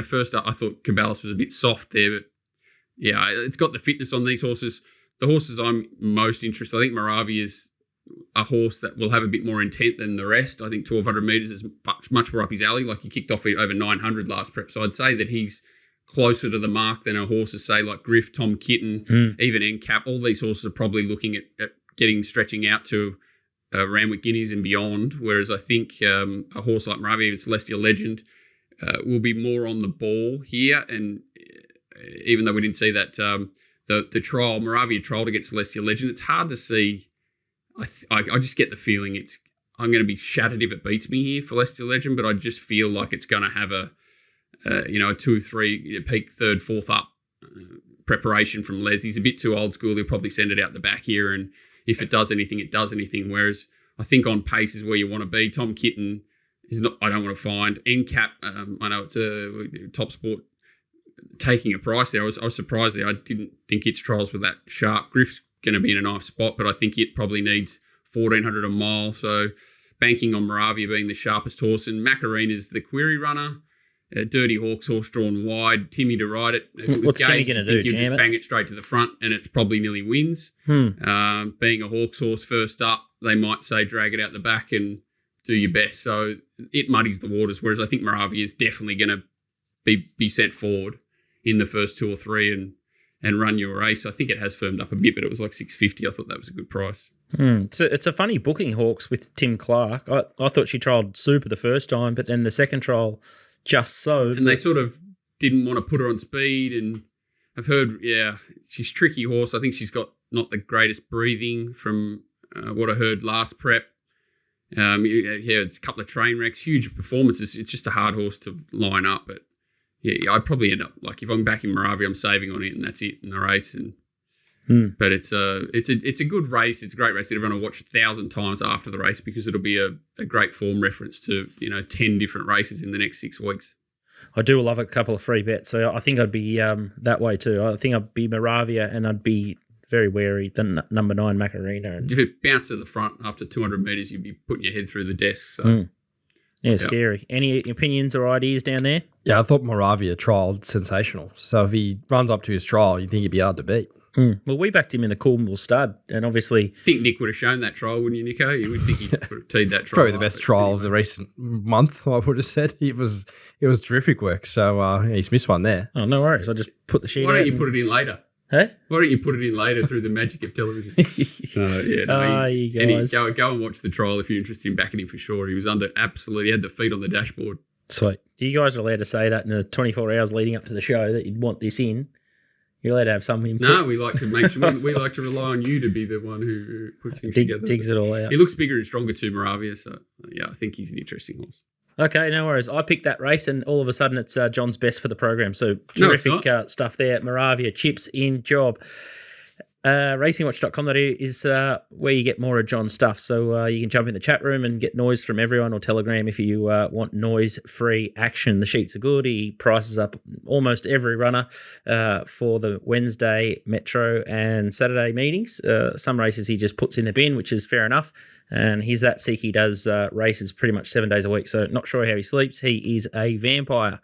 First up, I thought Caballos was a bit soft there, but yeah, it's got the fitness on these horses. The horses I'm most interested, I think Moravia is a horse that will have a bit more intent than the rest. I think 1,200 metres is much more up his alley. Like, he kicked off over 900 last prep, so I'd say that he's closer to the mark than our horses, say, like Griff, Tom Kitten, even NCAP. All these horses are probably looking at stretching out to Randwick Guineas and beyond, whereas I think a horse like Moravia and Celestial Legend will be more on the ball here. And even though we didn't see that the trial, Moravia trial to get Celestial Legend, it's hard to see. I just get the feeling I'm going to be shattered if it beats me here for Celestial Legend, but I just feel like it's going to have a 2-3 peak, third, fourth up preparation from Les. He's a bit too old school. He'll probably send it out the back here, and if it does anything, it does anything. Whereas I think on pace is where you want to be. Tom Kitten is not. I don't want to find NCAP. I know it's a TopSport taking a price there. I was surprised there. I didn't think its trials were that sharp. Griff's going to be in a nice spot, but I think it probably needs 1,400 a mile. So banking on Moravia being the sharpest horse, and Macarena's the query runner. Dirty Hawk's horse drawn wide. Timmy to ride it. If it was What's Timmy Gay, going to do? he'll just bang it straight to the front, and it's probably nearly wins. Being a Hawk's horse first up, they might say drag it out the back and do your best. So it muddies the waters. Whereas I think Moravia is definitely going to be sent forward in the first 2 or 3 and run your race. I think it has firmed up a bit, but it was like $6.50. I thought that was a good price. It's a funny booking, Hawks, with Tim Clark. I thought she trialled super the first time, but then the second trial just so. And they sort of didn't want to put her on speed. And I've heard, she's a tricky horse. I think she's got not the greatest breathing from what I heard last prep. It's a couple of train wrecks, huge performances. It's just a hard horse to line up. But yeah, I'd probably end up, like, if I'm backing Moravia, I'm saving on it, and that's it in the race. And but it's a good race. It's a great race that everyone will watch 1,000 times after the race, because it'll be a great form reference to 10 different races in the next 6 weeks. I do love a couple of free bets, so I think I'd be that way too. I think I'd be Moravia, and I'd be very wary the number 9 Macarena. If it bounced to the front after 200 metres, you'd be putting your head through the desk. So. Yeah, scary. Any opinions or ideas down there? Yeah, I thought Moravia trialled sensational. So if he runs up to his trial, you think he'd be hard to beat. Well, we backed him in the Coolmore stud, and obviously... I think Nick would have shown that trial, wouldn't you, Nico? You would think he would have teed that trial. Probably the best trial of the recent month, I would have said. It was terrific work. So he's missed one there. Oh, no worries. I just put the sheet Why out. don't you put it in later? Huh? Why don't you put it in later through the magic of television? You guys. Go and watch the trial if you're interested in backing him for sure. He was he had the feet on the dashboard. Sweet. You guys are allowed to say that in the 24 hours leading up to the show that you'd want this in. You're allowed to have some input. No, we like to make sure we like to rely on you to be the one who puts things together. Digs it all out. He looks bigger and stronger too, Moravia. So yeah, I think he's an interesting horse. Okay, no worries. I picked that race, and all of a sudden it's John's best for the program. So terrific stuff there. Moravia chips in job. Racingwatch.com.au is where you get more of John's stuff. So you can jump in the chat room and get noise from everyone, or Telegram if you want noise-free action. The sheets are good. He prices up almost every runner for the Wednesday, Metro and Saturday meetings. Some races he just puts in the bin, which is fair enough. And he's that sick. He does races pretty much 7 days a week. So not sure how he sleeps. He is a vampire.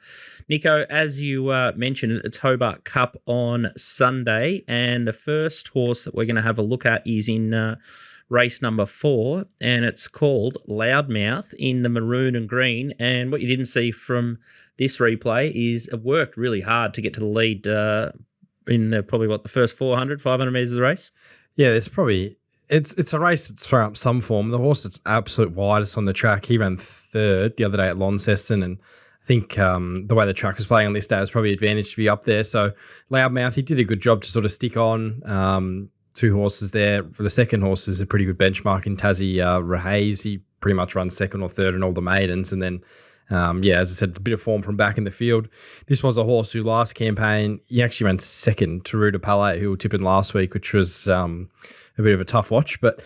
Nico, as you mentioned, it's Hobart Cup on Sunday, and the first horse that we're going to have a look at is in race number 4, and it's called Loudmouth in the maroon and green. And what you didn't see from this replay is it worked really hard to get to the lead in the first 400, 500 metres of the race. Yeah, there's probably... It's a race that's thrown up some form. The horse that's absolute widest on the track, he ran 3rd the other day at Launceston, and I think the way the track was playing on this day was probably advantage to be up there. So Loudmouth, he did a good job to sort of stick on. 2 horses there. For the second horse is a pretty good benchmark in Tassie Rahays. He pretty much runs 2nd or 3rd in all the maidens. And then, as I said, a bit of form from back in the field. This was a horse who last campaign, he actually ran 2nd to Ruta Palais, who were tipping last week, which was a bit of a tough watch. But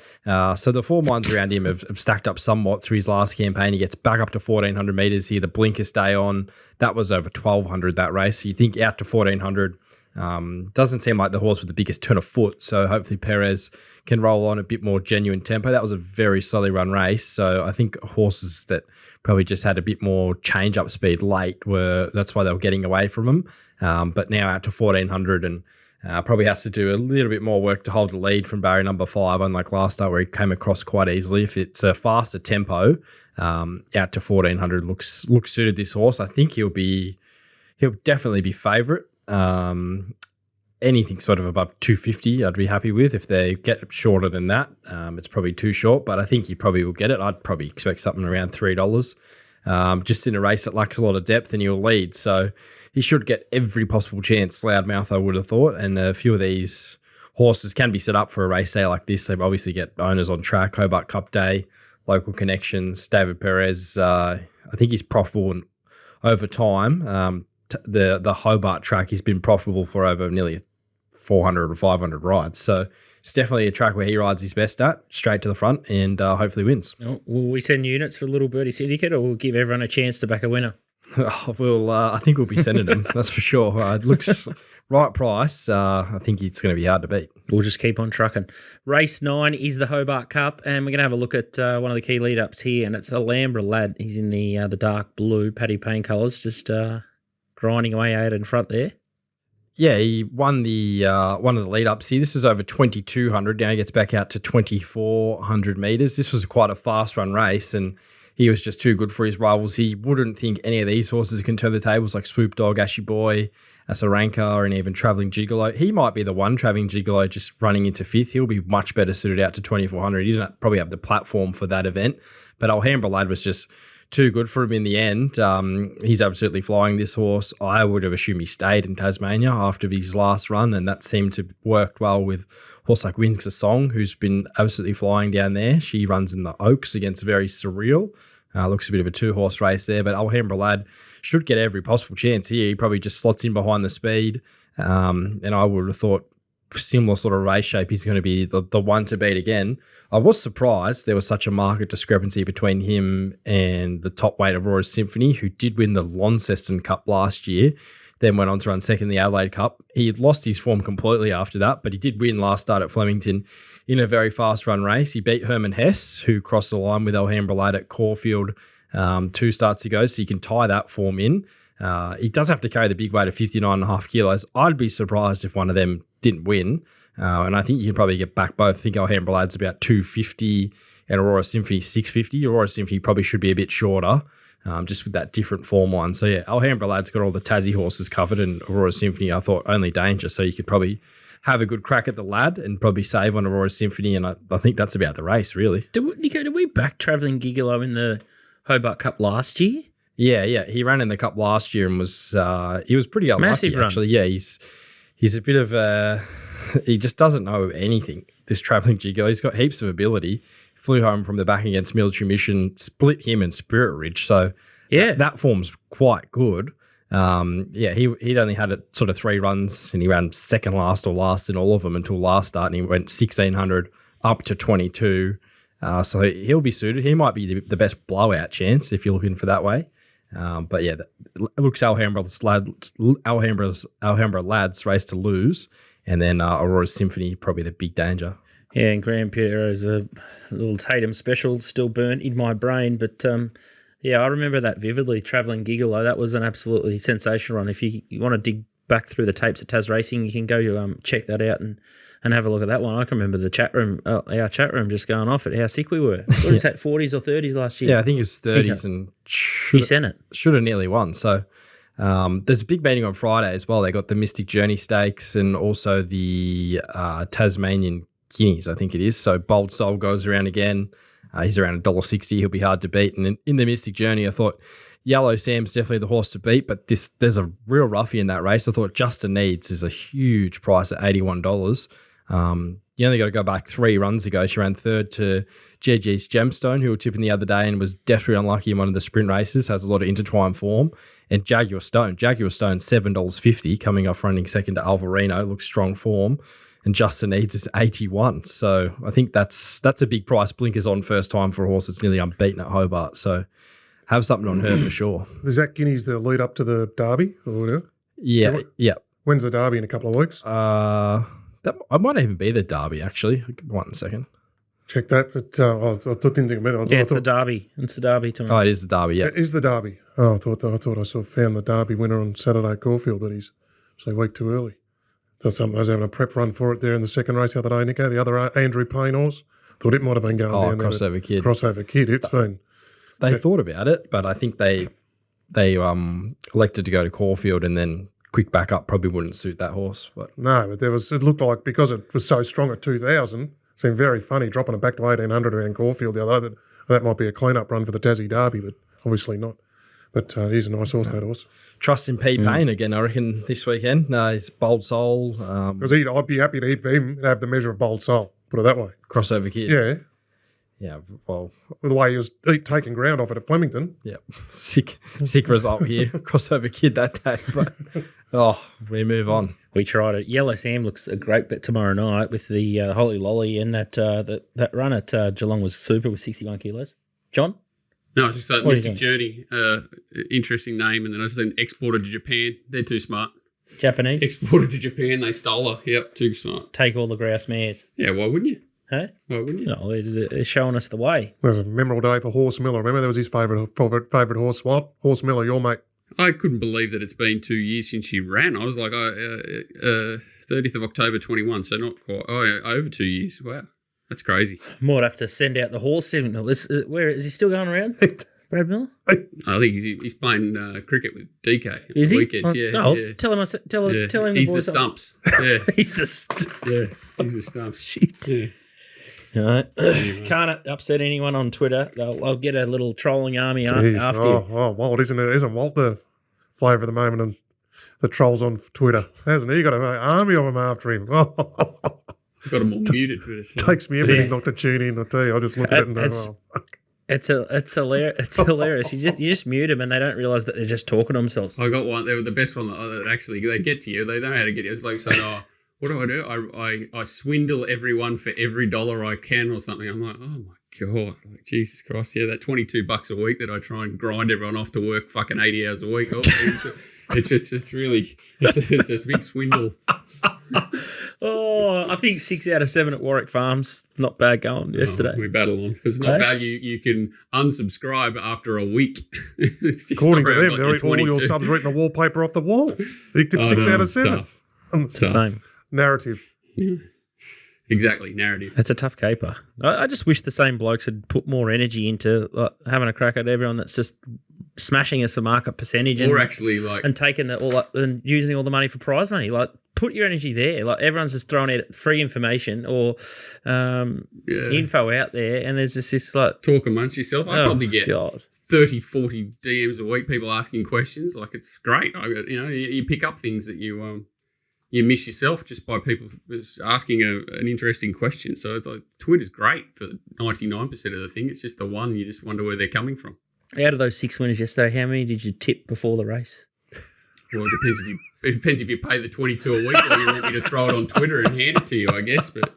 so the form lines around him have stacked up somewhat through his last campaign. He gets back up to 1,400 metres here. The blinkers day on, that was over 1,200 that race. So you think out to 1,400. Doesn't seem like the horse with the biggest turn of foot. So hopefully Perez can roll on a bit more genuine tempo. That was a very slowly run race. So I think horses that probably just had a bit more change-up speed late that's why they were getting away from him. But now out to 1,400 and probably has to do a little bit more work to hold the lead from barrier number 5, unlike last start where he came across quite easily. If it's a faster tempo, out to 1,400 looks suited this horse. I think he'll definitely be favourite. Anything sort of above 250 I'd be happy with. If they get shorter than that, it's probably too short, but I think he probably will get it. I'd probably expect something around $3. Just in a race that lacks a lot of depth and he'll lead. So he should get every possible chance, Loudmouth, I would have thought. And a few of these horses can be set up for a race day like this. They obviously get owners on track, Hobart Cup Day, local connections. David Perez, I think he's profitable over time. The Hobart track, he's been profitable for over nearly 400 or 500 rides. So it's definitely a track where he rides his best at, straight to the front, and hopefully wins. Will we send units for Little Birdie Syndicate, or will we give everyone a chance to back a winner? I think we'll be sending them, that's for sure. It looks right price. I think it's going to be hard to beat. We'll just keep on trucking. Race 9 is the Hobart Cup, and we're going to have a look at one of the key lead-ups here, and it's Alhambra Lad. He's in the dark blue Paddy Payne colours, just grinding away out in front there. Yeah, he won the one of the lead-ups here. This was over 2,200. Now he gets back out to 2,400 metres. This was quite a fast-run race, and he was just too good for his rivals. He wouldn't think any of these horses can turn the tables, like Swoop Dog, Ashy Boy, Asaranka, and even Travelling Gigolo. He might be the one, Travelling Gigolo, just running into 5th. He'll be much better suited out to 2,400. He doesn't probably have the platform for that event, but Alhambra Lad was just too good for him in the end. He's absolutely flying, this horse. I would have assumed he stayed in Tasmania after his last run, and that seemed to work well with a horse like Wings a Song, who's been absolutely flying down there. She runs in the Oaks against Very Surreal. Looks a bit of a 2-horse race there, but Alhambra Lad should get every possible chance here. He probably just slots in behind the speed, and I would have thought similar sort of race shape, he's going to be the one to beat again. I was surprised there was such a market discrepancy between him and the top weight Aurora's Symphony, who did win the Launceston Cup last year, then went on to run second in the Adelaide Cup. He had lost his form completely after that, but he did win last start at Flemington in a very fast run race. He beat Herman Hess, who crossed the line with Alhambra Lad at Caulfield 2 starts ago, so you can tie that form in. He does have to carry the big weight of 59.5 kilos. I'd be surprised if one of them didn't win. And I think you can probably get back both. I think Alhambra Lad's about 250 and Aurora Symphony 650. Aurora Symphony probably should be a bit shorter, just with that different form line. So yeah, Alhambra Lad's got all the Tassie horses covered, and Aurora Symphony, I thought, only danger. So you could probably have a good crack at the Lad and probably save on Aurora Symphony. And I think that's about the race, really. Nico, did we back Travelling Gigolo in the Hobart Cup last year? Yeah. He ran in the Cup last year and he was pretty unlucky, massive run. Actually. Yeah, he's a bit of a... He just doesn't know anything, this Travelling Gigolo. He's got heaps of ability. Flew home from the back against Military Mission, split him and Spirit Ridge. So yeah, that form's quite good. He'd only had sort of 3 runs, and he ran second last or last in all of them until last start, and he went 1,600 up to 22. So he'll be suited. He might be the best blowout chance if you're looking for that way. But yeah, it looks Alhambra Lad's race to lose, and then Aurora Symphony probably the big danger. Yeah, and Grand Pierro's a little Tatum special still burnt in my brain. But yeah, I remember that vividly, Travelling Gigolo. That was an absolutely sensational run. If you want to dig back through the tapes at TasRacing, you can go check that out and have a look at that one. I can remember our chat room just going off at how sick we were. What was that, 40s or 30s last year? Yeah, I think it's 30s, and he sent it. Should have nearly won. So there's a big meeting on Friday as well. They got the Mystic Journey Stakes and also the Tasmanian Guineas, I think it is. So Bold Soul goes around again. He's around $1.60. He'll be hard to beat. And in the Mystic Journey, I thought Yellow Sam's definitely the horse to beat, but there's a real roughie in that race. I thought Justin Needs is a huge price at $81. You only got to go back 3 runs ago. She ran third to GG's Gemstone, who were tipping the other day and was definitely unlucky in one of the sprint races, has a lot of intertwined form. And Jaguar Stone, $7.50, coming off running second to Alvarino, looks strong form. and Justin Eads is 81. So I think that's a big price. Blinkers on first time for a horse that's nearly unbeaten at Hobart. So have something on her for sure. Is that Guinea's the lead up to the Derby? Or whatever? Yeah. When's the Derby? In a couple of weeks? That I might even be the Derby, actually. 1 second. Check that. But I didn't think about it. It's the Derby. It's the Derby tomorrow. Oh, it is the Derby, yeah. It is the Derby. Oh, I thought I found the Derby winner on Saturday at Caulfield, but he's a week too early. Thought I was having a prep run for it there in the second race the other day, Nico. The other Andrew Payne horse. Thought it might have been going down there. Crossover Kid. Crossover Kid. It's been. They thought about it, but I think they elected to go to Caulfield, and then quick backup probably wouldn't suit that horse. But No, but it looked like because it was so strong at 2,000, it seemed very funny dropping it back to 1,800 around Caulfield the other day. That might be a clean-up run for the Tassie Derby, but obviously not. But he's a nice horse, that horse. trust in P. Payne again, I reckon, this weekend. No, he's bold soul. Because I'd be happy to him have the measure of bold soul, put it that way. Crossover Kid. Yeah. Yeah, well, With the way he was taking ground off it at Flemington. yeah, sick result here. Crossover Kid that day, but we move on. We tried it. Yellow Sam looks a great bet tomorrow night with the Holy Lolly, and that run at Geelong was super with 61 kilos. John? No, it's just like What do you Mystic Journey, interesting name, and then I was saying exported to Japan. They're too smart. Japanese? Exported to Japan, they stole her. Yep, too smart. Take all the grouse mares. Yeah, why wouldn't you? Hey? Why wouldn't you? No, they're showing us the way. It was a memorable day for Horse Miller. Remember, that was his favourite horse. What? Horse Miller, your mate. I couldn't believe that it's been 2 years since she ran. I was like, 30th of October 21, so not quite, over 2 years. Wow, that's crazy. Might have to send out the horse signal. Where is he still going around? Brad Miller? I think he's playing cricket with DK Is he? weekends. Yeah, No, yeah. tell him the He's the voice up. stumps. Yeah, He's the yeah, he's the stumps. Shit. Yeah. No, can't upset anyone on Twitter. I'll get a little trolling army Jeez. after you. Oh, Walt, isn't it? Isn't Walt the flavour of the moment and the trolls on Twitter? Hasn't he? Got an army of them after him. Got them all muted. But it's Takes me everything not to tune in. I tell you, I just look at it and go, It's hilarious. It's hilarious. You just mute them and they don't realise that they're just talking to themselves. I got one. They were the best one that actually they get to you. They know how to get you. It's like saying, what do? I swindle everyone for every dollar I can or something. I'm like, oh my God, like, Jesus Christ. Yeah, that $22 a week that I try and grind everyone off to work fucking 80 hours a week. Oh, it's really, it's a big swindle. I think 6 out of 7 at Warwick Farms. Not bad going yesterday. We battle on. If it's not value, you can unsubscribe after a week. according to them, all your subs are written the wallpaper off the wall. He did 6 out of 7. It's the same. Narrative. Yeah. Exactly, narrative. It's a tough caper. I just wish the same blokes had put more energy into having a crack at everyone that's just smashing us for market percentage or actually like and taking and using all the money for prize money. Like, put your energy there. Like, everyone's just throwing out free information or info out there, and there's just this like talk amongst yourself. I probably get 30, 40 DMs a week, people asking questions. Like, it's great. You pick up things that you miss yourself just by people asking an interesting question. So it's like Twitter's great for 99% of the thing. It's just the one you just wonder where they're coming from. Out of those 6 winners yesterday, how many did you tip before the race? Well, it depends if you pay the 22 a week or you want me to throw it on Twitter and hand it to you, I guess. But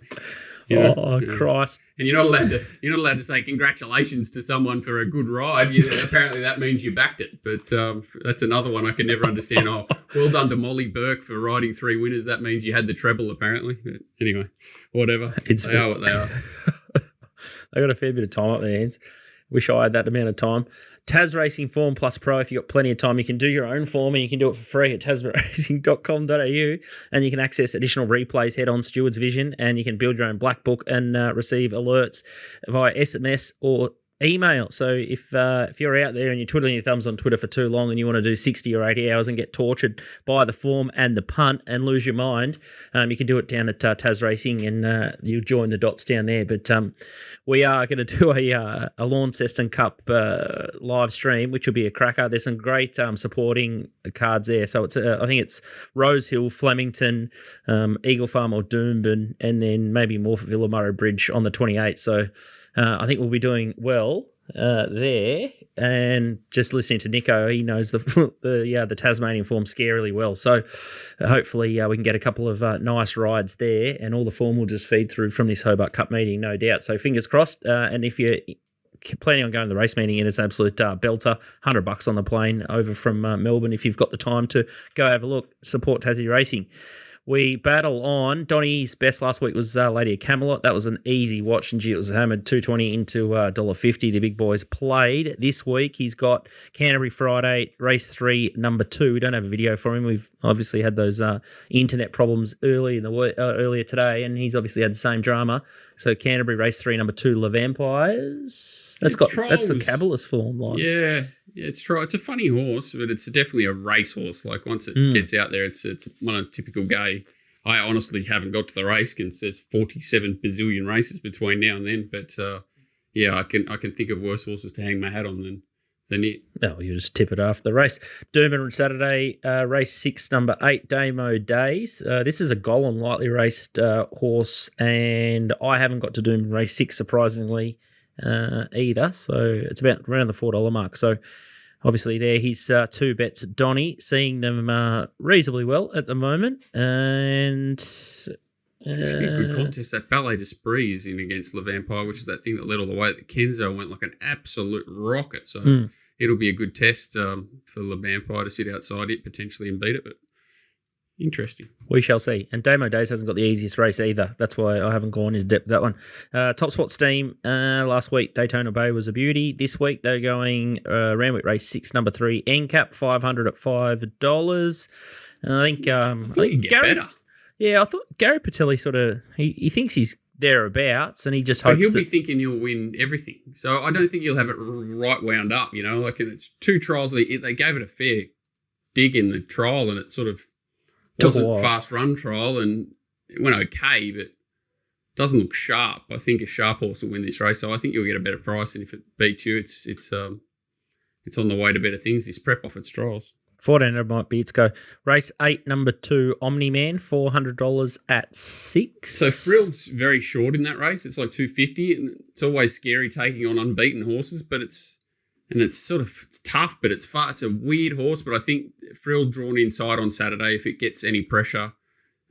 Christ! And you're not allowed to say congratulations to someone for a good ride. Apparently that means you backed it. But that's another one I can never understand. Oh, well done to Molly Burke for riding 3 winners. That means you had the treble, apparently. But anyway, whatever. They are what they are. They got a fair bit of time up their hands. Wish I had that amount of time. TasRacing FormplusPro, if you've got plenty of time, you can do your own form and you can do it for free at tasmanracing.com.au, and you can access additional replays, head on Stewards Vision, and you can build your own black book and receive alerts via SMS or email. So if you're out there and you're twiddling your thumbs on Twitter for too long and you want to do 60 or 80 hours and get tortured by the form and the punt and lose your mind, you can do it down at TasRacing, and you'll join the dots down there. But we are going to do a Launceston Cup live stream, which will be a cracker. There's some great supporting cards there. So it's I think it's Rosehill, Flemington, Eagle Farm or Doomben, and then maybe Morpheville or Murray Bridge on the 28th. So I think we'll be doing well. there, and just listening to Nico, he knows the Tasmanian form scarily well. So hopefully we can get a couple of nice rides there, and all the form will just feed through from this Hobart Cup meeting, no doubt. So fingers crossed. And if you're planning on going to the race meeting, it's an absolute belter. $100 on the plane over from Melbourne. If you've got the time to go have a look, support Tassie Racing. We battle on. Donny's best last week was Lady of Camelot. That was an easy watch, and it was hammered $2.20 into $1.50. The big boys played. This week he's got Canterbury Friday, race 3, number 2. We don't have a video for him. We've obviously had those internet problems earlier today, and he's obviously had the same drama. So Canterbury race 3, number 2, Le Vampires. That's the cabalist form, Lines. Yeah, it's a funny horse, but it's definitely a race horse. Like once it gets out there, it's one of typical gay. I honestly haven't got to the race because there's 47 bazillion races between now and then. But I can think of worse horses to hang my hat on than it. No, you just tip it after the race. Doomben Saturday, race 6, number 8, Damo Days. This is a Golan lightly raced horse, and I haven't got to Doomben race 6, surprisingly. Either, so it's about around the $4 mark. So obviously there he's 2 bets at Donny, seeing them reasonably well at the moment, and It should be a good contest. That Ballet d'Esprit is in against Le Vampire, which is that thing that led all the way. The Kenzo went like an absolute rocket, so it'll be a good test for Le Vampire to sit outside it potentially and beat it, but interesting. We shall see. And Damo Days hasn't got the easiest race either. That's why I haven't gone into depth with that one. TopSport Steam, last week, Daytona Bay was a beauty. This week, they're going Randwick race 6, number 3, NCAP, 500 at $5. And I think Gary, better. Yeah, I thought Gary Patelli sort of, he thinks he's thereabouts, and he just hopes he'll be thinking he'll win everything. So I don't think he'll have it right wound up, like it's 2 trials. They gave it a fair dig in the trial, and it sort of wasn't a fast run trial, and it went okay, but doesn't look sharp. I think a sharp horse will win this race, so I think you'll get a better price, and if it beats you, it's on the way to better things. This prep off its trials. 1400 might be its go. Race 8, number 2, Omni-Man, $400 at 6. So Frill's very short in that race. It's like $250, and it's always scary taking on unbeaten horses, but it's sort of tough, but it's a weird horse. But I think Frill drawn inside on Saturday. If it gets any pressure,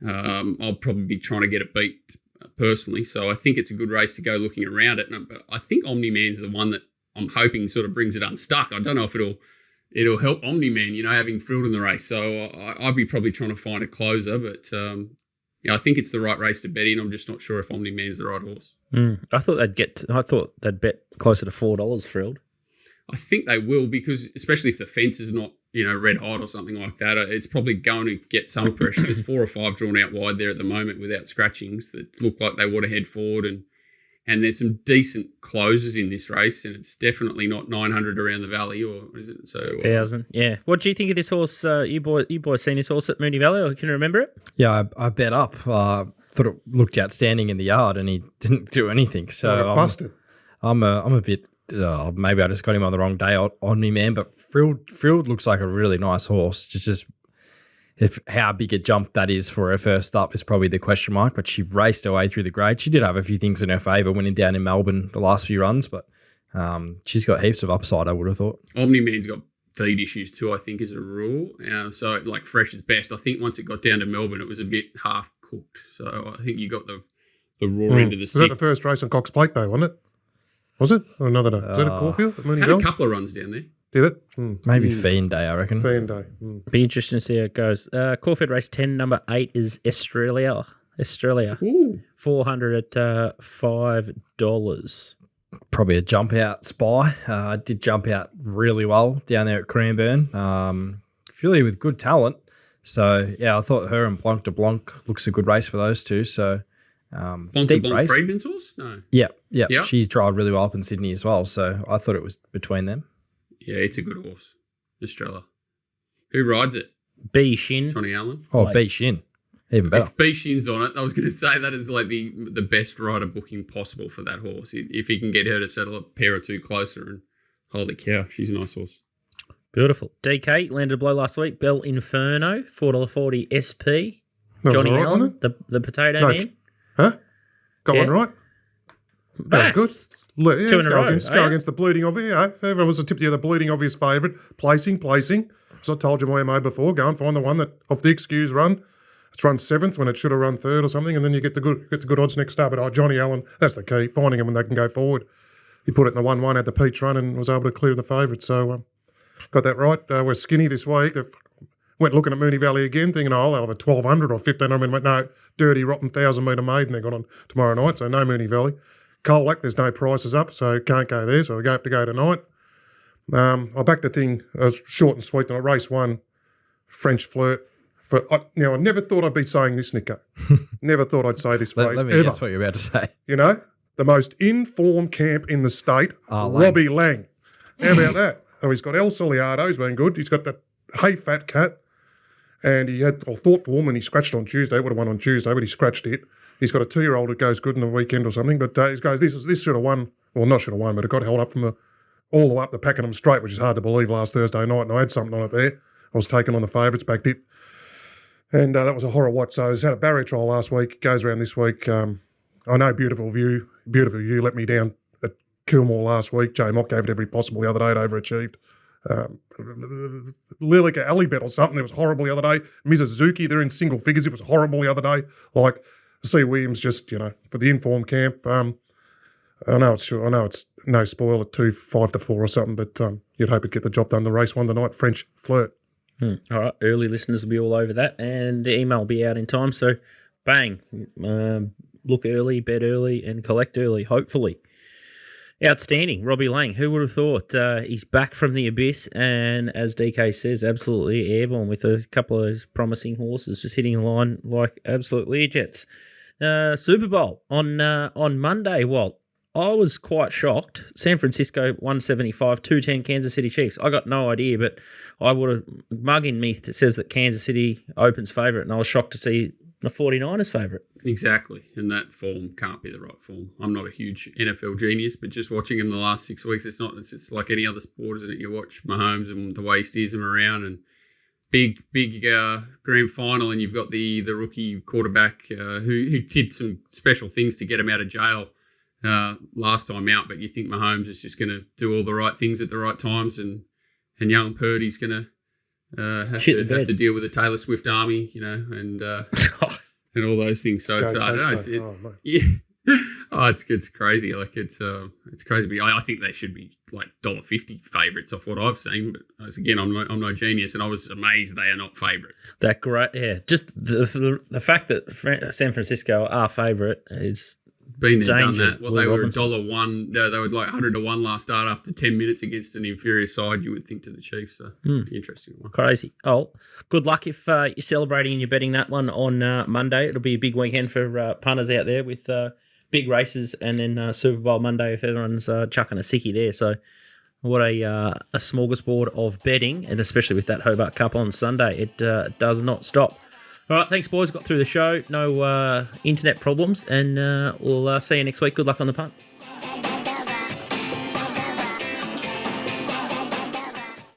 I'll probably be trying to get it beat personally. So I think it's a good race to go looking around it. But I think Omni-Man's the one that I'm hoping sort of brings it unstuck. I don't know if it'll help Omni-Man, having Frill in the race. So I'd be probably trying to find a closer, but I think it's the right race to bet in. I'm just not sure if Omni-Man's the right horse. I thought they'd bet closer to $4 Frilled. I think they will, because especially if the fence is not, red hot or something like that, it's probably going to get some pressure. There's 4 or 5 drawn out wide there at the moment without scratchings that look like they want to head forward, and there's some decent closes in this race, and it's definitely not 900 around the valley, or is it? So 1,000, yeah. What do you think of this horse? You boys seen this horse at Moonee Valley, or can you remember it? Yeah, I bet up. Thought it looked outstanding in the yard, and he didn't do anything. So busted. I'm a bit. Maybe I just got him on the wrong day on me, man. But Frilled looks like a really nice horse. Just if how big a jump that is for her first up is probably the question mark. But she raced her way through the grade. She did have a few things in her favour winning down in Melbourne the last few runs, but she's got heaps of upside, I would have thought. Omni-Man's got feed issues too, I think, as a rule. So like fresh is best. I think once it got down to Melbourne, it was a bit half cooked. So I think you got the raw end of the stick. Was that the first race on Cox Plate Day, wasn't it? Was it? Or another day? Was it at Caulfield? Had a couple of runs down there. Did it? Maybe Fiend Day, I reckon. Fiend Day. Be interesting to see how it goes. Caulfield race 10, number 8 is Australia. Ooh. 400 at $5. Probably a jump out spy. Did jump out really well down there at Cranbourne. Filly with good talent. So, yeah, I thought her and Blanc de Blanc looks a good race for those two. So, Blanc de Blanc Friedman's horse? No. Yeah. She tried really well up in Sydney as well. So, I thought it was between them. Yeah, it's a good horse. Australia. Who rides it? B. Shin. Johnny Allen. Oh, B. Shin. Even better. If B. Shin's on it, I was going to say that is like the best rider booking possible for that horse. If he can get her to settle a pair or two closer, and holy cow, she's a nice horse. Beautiful. DK landed a blow last week. Bell Inferno, $4.40 SP. Johnny right, Allen, the potato man. Huh? Got one right? That was good. Two in a row. Go against the bleeding obvious. Yeah, everyone was a tip to the bleeding obvious favourite. Placing. As I told you my MO before, go and find the one that off the excuse run. It's run 7th when it should have run 3rd or something, and then you get the good odds next start. But Johnny Allen, that's the key, finding them when they can go forward. He put it in the 1-1 at the Peach run and was able to clear the favourite. So got that right. We're skinny this week. They've went looking at Moonee Valley again, thinking, they'll have a 1,200 or 1,500. Went, no, dirty, rotten 1,000-metre maiden they're got on tomorrow night, so no Moonee Valley. Colac, there's no prices up, so can't go there, so we have to go tonight. I backed the thing, it was short and sweet, and race 1, French Flirt. I never thought I'd be saying this, Nico. Never thought I'd say this phrase. Let me ever. guess what you're about to say. You know, the most in-form camp in the state, Robbie Lang. How about that? Oh, he's got El Soliado, he's been good. He's got the Hey Fat Cat, and he had thought form, and he scratched on Tuesday. Would have won on Tuesday, but he scratched it. He's got a 2-year-old that goes good in the weekend or something, but he goes, this should have won. Well, not should have won, but it got held up from all the way up the Pakenham Straight, which is hard to believe last Thursday night, and I had something on it there. I was taking on the favourites, backed it. And that was a horror watch. So he's had a barrier trial last week, goes around this week. I know Beautiful View let me down at Kilmore last week. J Mock gave it every possible the other day, it overachieved. Lilica Alley Bet or something, it was horrible the other day. Mizuzuki, they're in single figures, it was horrible the other day. Like, C. Williams just, for the informed camp. I know it's no spoil at 2-5 to 4 or something, but you'd hope it'd get the job done. The race 1 tonight, French Flirt. All right, early listeners will be all over that, and the email will be out in time. So, bang, look early, bet early, and collect early, hopefully. Outstanding, Robbie Lang. Who would have thought? He's back from the abyss, and as DK says, absolutely airborne with a couple of those promising horses just hitting the line like absolute Learjets. Super Bowl on Monday, Walt. I was quite shocked. San Francisco 175, 210 Kansas City Chiefs. I got no idea, but I would have mug in me that says that Kansas City opens favourite, and I was shocked to see the 49ers favourite. Exactly, and that form can't be the right form. I'm not a huge NFL genius, but just watching him the last 6 weeks, it's just like any other sport, isn't it? You watch Mahomes and the way he steers them around, and big grand final, and you've got the rookie quarterback who did some special things to get him out of jail last time out, but you think Mahomes is just going to do all the right things at the right times, and young Purdy's going to have to deal with the Taylor Swift army, and all those things. So it's I don't know. It's crazy. Like it's crazy. But I think they should be like $1.50 favourites off what I've seen. But again, I'm no genius, and I was amazed they are not favourite. That great, yeah. Just the fact that San Francisco are favourite is. Been there, done that. Well, they were $1. They were like 100 to 1 last start after 10 minutes against an inferior side. You would think to the Chiefs. So interesting one. Crazy. Oh, good luck if you're celebrating and you're betting that one on Monday. It'll be a big weekend for punters out there with big races, and then Super Bowl Monday if everyone's chucking a sickie there. So what a smorgasbord of betting, and especially with that Hobart Cup on Sunday, it does not stop. All right, thanks, boys. Got through the show. No internet problems, and we'll see you next week. Good luck on the punt.